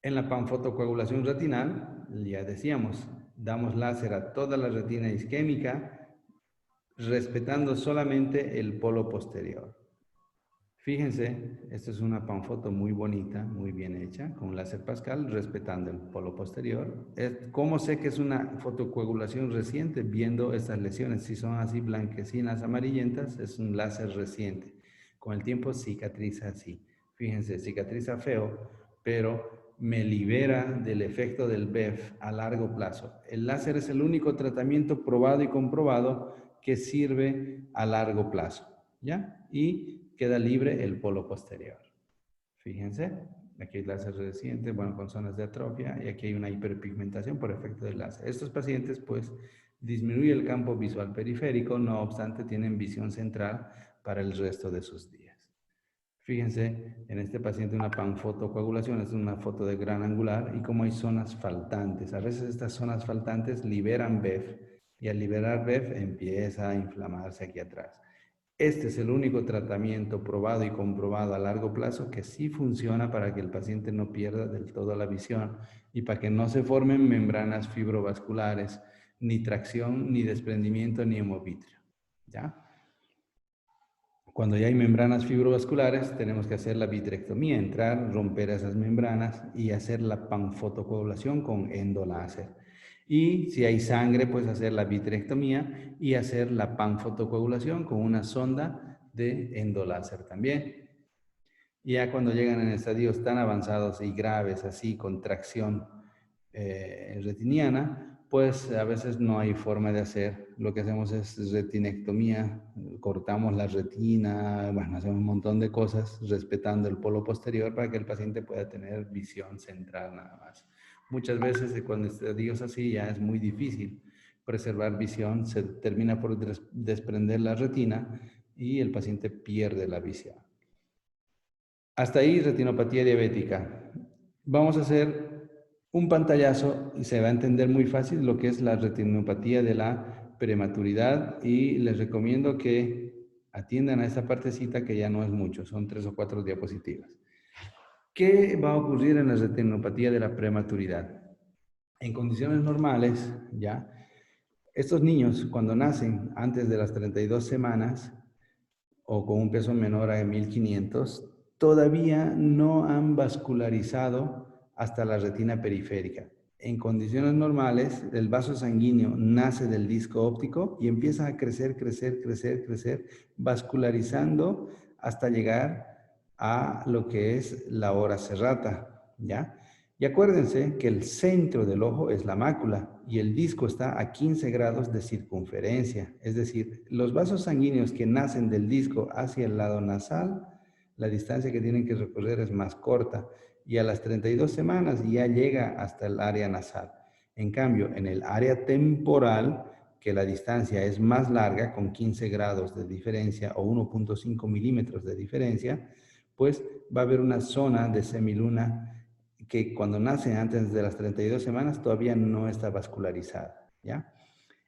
En la panfotocoagulación retinal, ya decíamos, damos láser a toda la retina isquémica, respetando solamente el polo posterior. Fíjense, esta es una panfoto muy bonita, muy bien hecha, con láser Pascal, respetando el polo posterior. ¿Cómo sé que es una fotocoagulación reciente? Viendo estas lesiones. Si son así blanquecinas, amarillentas, es un láser reciente. Con el tiempo cicatriza así. Fíjense, cicatriza feo, pero me libera del efecto del BEF a largo plazo. El láser es el único tratamiento probado y comprobado que sirve a largo plazo, ¿ya? Y queda libre el polo posterior. Fíjense, aquí hay láser reciente, bueno, con zonas de atrofia, y aquí hay una hiperpigmentación por efecto del láser. Estos pacientes, pues, disminuye el campo visual periférico, no obstante, tienen visión central para el resto de sus días. Fíjense, en este paciente una panfotocoagulación es una foto de gran angular y como hay zonas faltantes. A veces estas zonas faltantes liberan BEF y al liberar BEF empieza a inflamarse aquí atrás. Este es el único tratamiento probado y comprobado a largo plazo que sí funciona para que el paciente no pierda del todo la visión y para que no se formen membranas fibrovasculares, ni tracción, ni desprendimiento, ni hemovitrio. ¿Ya? Cuando ya hay membranas fibrovasculares, tenemos que hacer la vitrectomía, entrar, romper esas membranas y hacer la panfotocoagulación con endoláser. Y si hay sangre, pues hacer la vitrectomía y hacer la panfotocoagulación con una sonda de endoláser también. Y ya cuando llegan en estadios tan avanzados y graves, así con tracción retiniana, pues a veces no hay forma de hacer. Lo que hacemos es retinectomía, cortamos la retina, bueno, hacemos un montón de cosas respetando el polo posterior para que el paciente pueda tener visión central nada más. Muchas veces cuando estadios así ya es muy difícil preservar visión, se termina por desprender la retina y el paciente pierde la visión. Hasta ahí retinopatía diabética. Vamos a hacer un pantallazo y se va a entender muy fácil lo que es la retinopatía de la prematuridad y les recomiendo que atiendan a esta partecita que ya no es mucho, son 3 o 4 diapositivas. ¿Qué va a ocurrir en la retinopatía de la prematuridad? En condiciones normales, ¿ya? Estos niños, cuando nacen antes de las 32 semanas o con un peso menor a 1500, todavía no han vascularizado hasta la retina periférica. En condiciones normales, el vaso sanguíneo nace del disco óptico y empieza a crecer, vascularizando hasta llegar a lo que es la hora serrata, ¿ya? Y acuérdense que el centro del ojo es la mácula y el disco está a 15 grados de circunferencia. Es decir, los vasos sanguíneos que nacen del disco hacia el lado nasal, la distancia que tienen que recorrer es más corta y a las 32 semanas ya llega hasta el área nasal. En cambio, en el área temporal, que la distancia es más larga, con 15 grados de diferencia o 1.5 milímetros de diferencia, pues va a haber una zona de semiluna que cuando nace antes de las 32 semanas todavía no está vascularizada, ¿ya?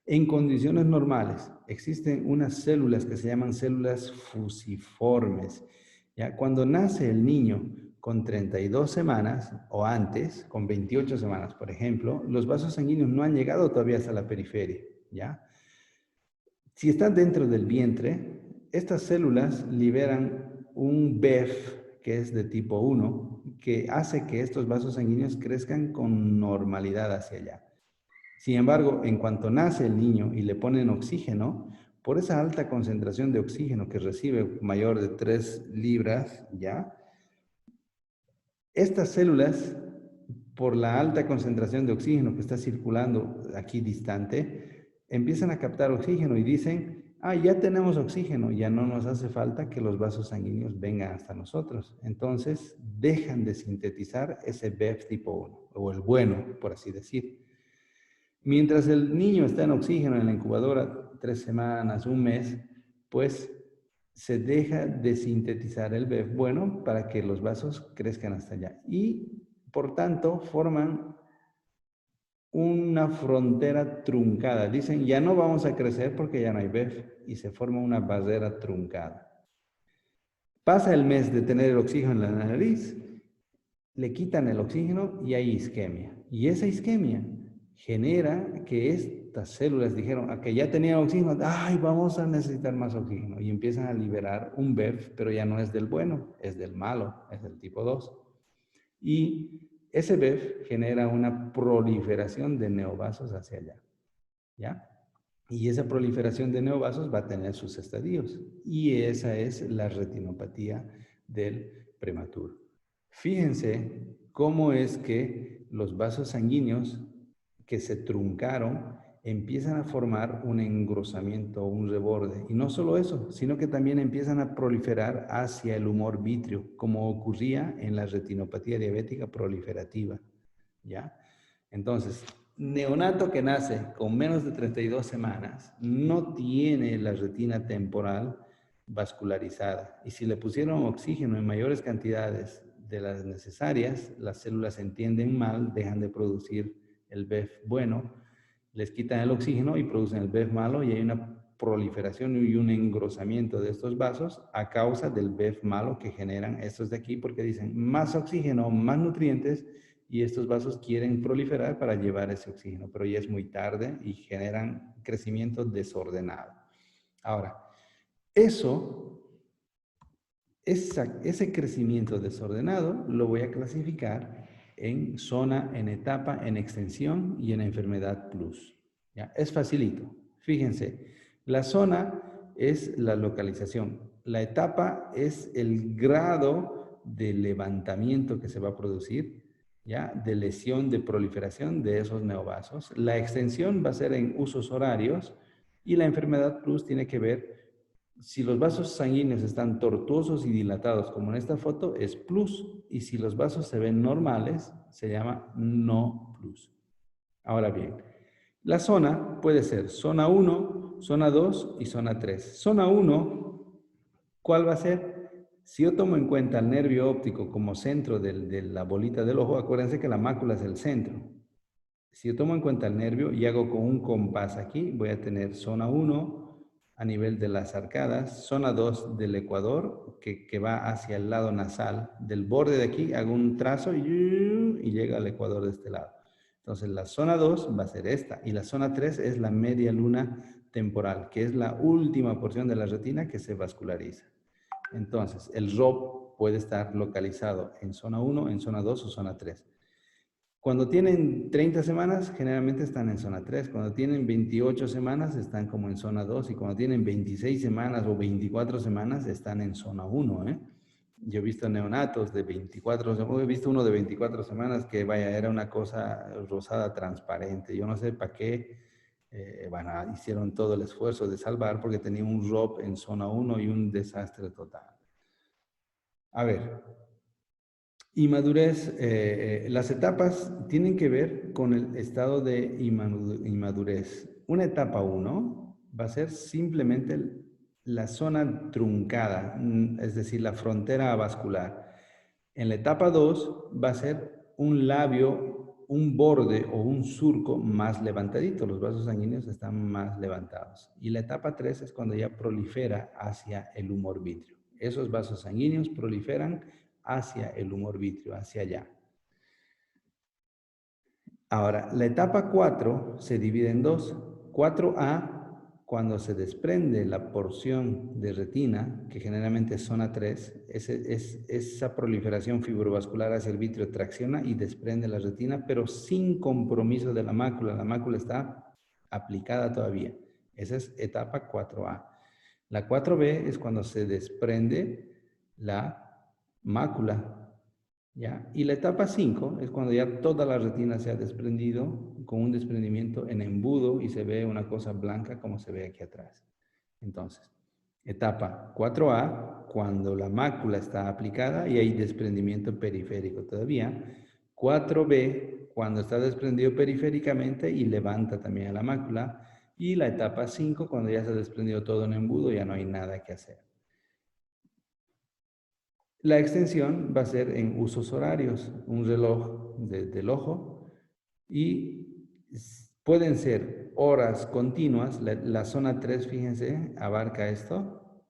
En condiciones normales existen unas células que se llaman células fusiformes, ¿ya? Cuando nace el niño con 32 semanas o antes, con 28 semanas, por ejemplo, los vasos sanguíneos no han llegado todavía hasta la periferia, ¿ya? Si están dentro del vientre, estas células liberan un BEF, que es de tipo 1, que hace que estos vasos sanguíneos crezcan con normalidad hacia allá. Sin embargo, en cuanto nace el niño y le ponen oxígeno, por esa alta concentración de oxígeno que recibe mayor de 3 libras, ¿ya? Estas células, por la alta concentración de oxígeno que está circulando aquí distante, empiezan a captar oxígeno y dicen, ya tenemos oxígeno, ya no nos hace falta que los vasos sanguíneos vengan hasta nosotros. Entonces, dejan de sintetizar ese BEF tipo 1, o el bueno, por así decir. Mientras el niño está en oxígeno en la incubadora 3 semanas, un mes, pues se deja de sintetizar el BEF bueno para que los vasos crezcan hasta allá. Y, por tanto, forman una frontera truncada. Dicen, ya no vamos a crecer porque ya no hay BEF. Y se forma una barrera truncada. Pasa el mes de tener el oxígeno en la nariz, le quitan el oxígeno y hay isquemia. Y esa isquemia genera que estas células dijeron, que ya tenían oxígeno, vamos a necesitar más oxígeno. Y empiezan a liberar un BEF, pero ya no es del bueno, es del malo, es del tipo 2. Y ese BEF genera una proliferación de neovasos hacia allá, ¿ya? Y esa proliferación de neovasos va a tener sus estadios. Y esa es la retinopatía del prematuro. Fíjense cómo es que los vasos sanguíneos que se truncaron empiezan a formar un engrosamiento, un reborde. Y no solo eso, sino que también empiezan a proliferar hacia el humor vítreo, como ocurría en la retinopatía diabética proliferativa, ¿ya? Entonces, neonato que nace con menos de 32 semanas no tiene la retina temporal vascularizada. Y si le pusieron oxígeno en mayores cantidades de las necesarias, las células se entienden mal, dejan de producir el BEF bueno, les quitan el oxígeno y producen el BEF malo y hay una proliferación y un engrosamiento de estos vasos a causa del BEF malo que generan estos de aquí porque dicen más oxígeno, más nutrientes y estos vasos quieren proliferar para llevar ese oxígeno, pero ya es muy tarde y generan crecimiento desordenado. Ahora, ese crecimiento desordenado lo voy a clasificar en zona, en etapa, en extensión y en enfermedad plus. ¿Ya? Es facilito. Fíjense, la zona es la localización. La etapa es el grado de levantamiento que se va a producir, ¿ya? De lesión, de proliferación de esos neovasos. La extensión va a ser en usos horarios y la enfermedad plus tiene que ver si los vasos sanguíneos están tortuosos y dilatados, como en esta foto, es plus. Y si los vasos se ven normales, se llama no plus. Ahora bien, la zona puede ser zona 1, zona 2 y zona 3. Zona 1, ¿cuál va a ser? Si yo tomo en cuenta el nervio óptico como centro de la bolita del ojo, acuérdense que la mácula es el centro. Si yo tomo en cuenta el nervio y hago con un compás aquí, voy a tener zona 1, a nivel de las arcadas, zona 2 del ecuador, que va hacia el lado nasal. Del borde de aquí hago un trazo y llega al ecuador de este lado. Entonces, la zona 2 va a ser esta y la zona 3 es la media luna temporal, que es la última porción de la retina que se vasculariza. Entonces, el ROP puede estar localizado en zona 1, en zona 2 o zona 3. Cuando tienen 30 semanas, generalmente están en zona 3. Cuando tienen 28 semanas, están como en zona 2. Y cuando tienen 26 semanas o 24 semanas, están en zona 1, ¿eh? Yo he visto neonatos de 24, he visto uno de 24 semanas que, vaya, era una cosa rosada transparente. Yo no sé para qué, bueno, hicieron todo el esfuerzo de salvar porque tenía un ROP en zona 1 y un desastre total. A ver, inmadurez, las etapas tienen que ver con el estado de inmadurez. Una etapa 1 va a ser simplemente la zona truncada, es decir, la frontera vascular. En la etapa 2 va a ser un labio, un borde o un surco más levantadito. Los vasos sanguíneos están más levantados. Y la etapa 3 es cuando ya prolifera hacia el humor vítreo. Esos vasos sanguíneos proliferan hacia el humor vítreo, hacia allá. Ahora, la etapa 4 se divide en dos. 4A, cuando se desprende la porción de retina, que generalmente es zona 3, esa proliferación fibrovascular hacia el vítreo tracciona y desprende la retina, pero sin compromiso de la mácula. La mácula está aplicada todavía. Esa es etapa 4A. La 4B es cuando se desprende la mácula, ¿ya? Y la etapa 5 es cuando ya toda la retina se ha desprendido con un desprendimiento en embudo y se ve una cosa blanca como se ve aquí atrás. Entonces, etapa 4A, cuando la mácula está aplicada y hay desprendimiento periférico todavía. 4B, cuando está desprendido periféricamente y levanta también a la mácula. Y la etapa 5, cuando ya se ha desprendido todo en embudo, ya no hay nada que hacer. La extensión va a ser en usos horarios, un reloj del ojo, y pueden ser horas continuas. La zona 3, fíjense, abarca esto,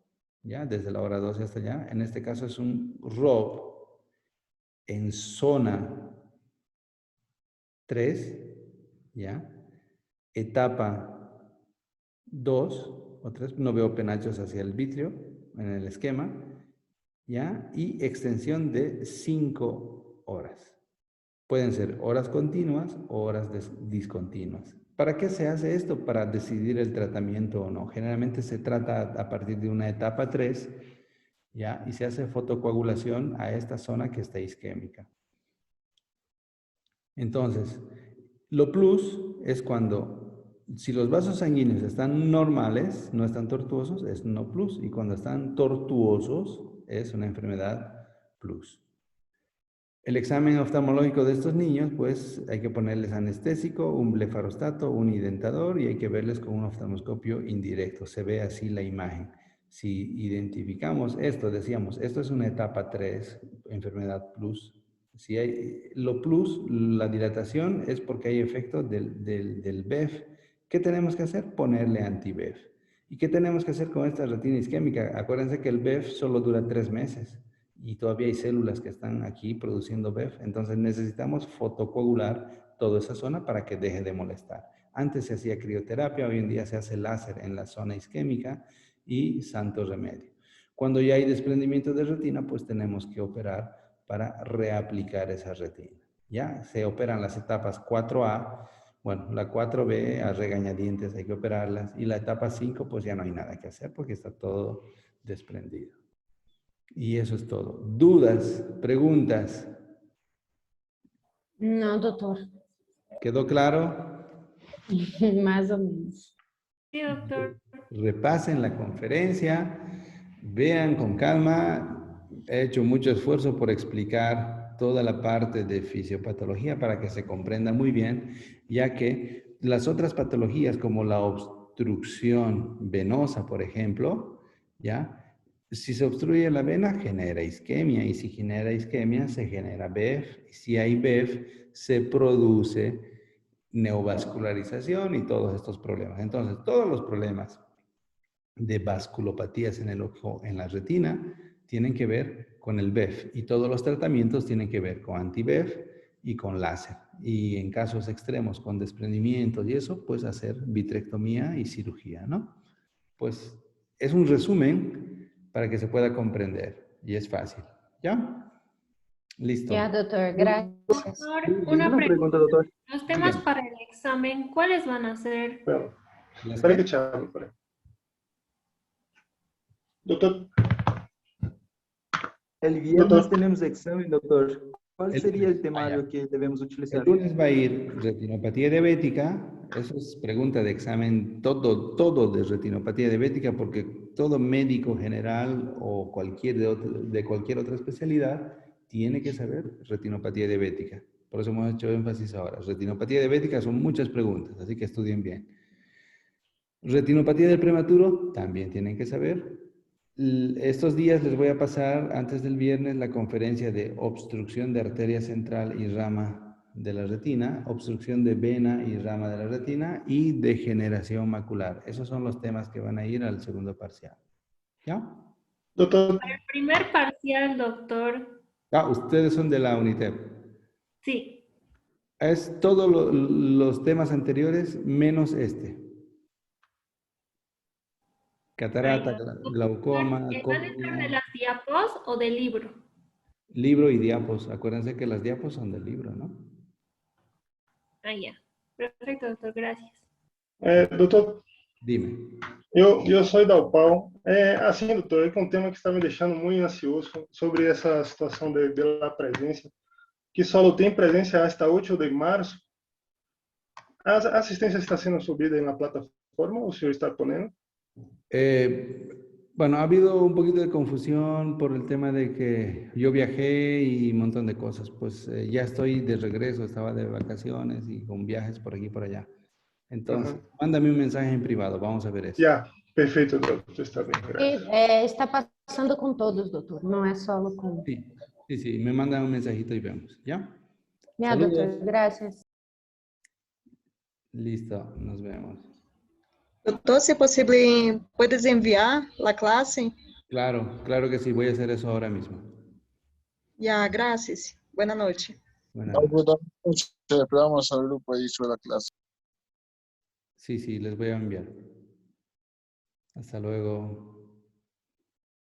¿ya? Desde la hora 12 hasta allá. En este caso es un ROP en zona 3, ¿ya? Etapa 2 o 3, no veo penachos hacia el vitrio en el esquema, ¿ya? Y extensión de 5 horas. Pueden ser horas continuas o horas discontinuas. ¿Para qué se hace esto? Para decidir el tratamiento o no. Generalmente se trata a partir de una etapa 3, ¿ya? Y se hace fotocoagulación a esta zona que está isquémica. Entonces, lo plus es cuando, si los vasos sanguíneos están normales, no están tortuosos, es no plus. Y cuando están tortuosos, es una enfermedad plus. El examen oftalmológico de estos niños, pues hay que ponerles anestésico, un blefarostato, un identador y hay que verles con un oftalmoscopio indirecto. Se ve así la imagen. Si identificamos esto, decíamos, esto es una etapa 3, enfermedad plus. Si hay lo plus, la dilatación, es porque hay efecto del BEF. ¿Qué tenemos que hacer? Ponerle anti-BEF. ¿Y qué tenemos que hacer con esta retina isquémica? Acuérdense que el BEF solo dura 3 meses y todavía hay células que están aquí produciendo BEF. Entonces necesitamos fotocoagular toda esa zona para que deje de molestar. Antes se hacía crioterapia, hoy en día se hace láser en la zona isquémica y santo remedio. Cuando ya hay desprendimiento de retina, pues tenemos que operar para reaplicar esa retina. Ya se operan las etapas 4A, bueno, la 4B a regañadientes hay que operarlas y la etapa 5 pues ya no hay nada que hacer porque está todo desprendido. Y eso es todo. ¿Dudas? ¿Preguntas? No, doctor. ¿Quedó claro? Más o menos. Sí, doctor. Repasen la conferencia, vean con calma. He hecho mucho esfuerzo por explicar toda la parte de fisiopatología para que se comprenda muy bien, ya que las otras patologías como la obstrucción venosa, por ejemplo, ¿ya? Si se obstruye la vena, genera isquemia, y si genera isquemia, se genera BEF. Si hay BEF, se produce neovascularización y todos estos problemas. Entonces, todos los problemas de vasculopatías en el ojo, en la retina, tienen que ver con el BEF y todos los tratamientos tienen que ver con anti-BEF y con láser. Y en casos extremos, con desprendimientos y eso, pues hacer vitrectomía y cirugía, ¿no? Pues es un resumen para que se pueda comprender y es fácil. ¿Ya? Listo. Ya, doctor, gracias. Doctor, Una una pregunta, doctor. los temas Dígame. para el examen, ¿cuáles van a ser? Bueno, ¿Las espera qué? que te hablo, espera. Doctor, El viernes Doctor. tenemos examen, doctor. ¿Cuál El sería el lunes, temario que debemos El utilizar? lunes va a ir retinopatía diabética. Eso es pregunta de examen, todo de retinopatía diabética, porque todo médico general o de cualquier otra especialidad tiene que saber retinopatía diabética. Por eso hemos hecho énfasis ahora. Retinopatía diabética son muchas preguntas, así que estudien bien. Retinopatía del prematuro, también tienen que saber. Estos días les voy a pasar, antes del viernes, la conferencia de obstrucción de arteria central y rama de la retina, obstrucción de vena y rama de la retina y degeneración macular. Esos son los temas que van a ir al segundo parcial. ¿Ya? doctor, El primer parcial, doctor. Ah, ustedes son de la UNITEP. Sí. Es todos los temas anteriores menos este. Catarata, glaucoma, ¿Van a entrar de córnea, las diapos o del libro? libro y diapos. Acuérdense que las diapos son del libro, ¿no? Ah, ya. Perfecto, doctor, gracias. doutor, Dime. eu sou da UPAL. Assim, doutor, é que um tema que está me deixando muito ansioso sobre essa situação de la presença, que só tem presença hasta 8 de março. A assistência está sendo subida na plataforma, o senhor está ponendo? Bueno, ha habido un poquito de confusión por el tema de que yo viajé y un montón de cosas. Pues ya estoy de regreso, estaba de vacaciones y con viajes por aquí y por allá. Entonces, mándame un mensaje en privado, vamos a ver eso. Já, perfeito, doutor, está bem, graças. Está passando com todos, doutor, não é só com... Sí, me mandan un mensajito y vemos, ¿ya? Ya, Saludos. doctor, gracias. Listo, nos vemos. Doutor, se possível, puedes enviar a classe? Claro que sí, voy a hacer eso ahora mismo. Ya, gracias. Buenas noches. Buenas Algo noches. damos, vamos al grupo ahí sobre la clase. Sí, les voy a enviar. Hasta luego.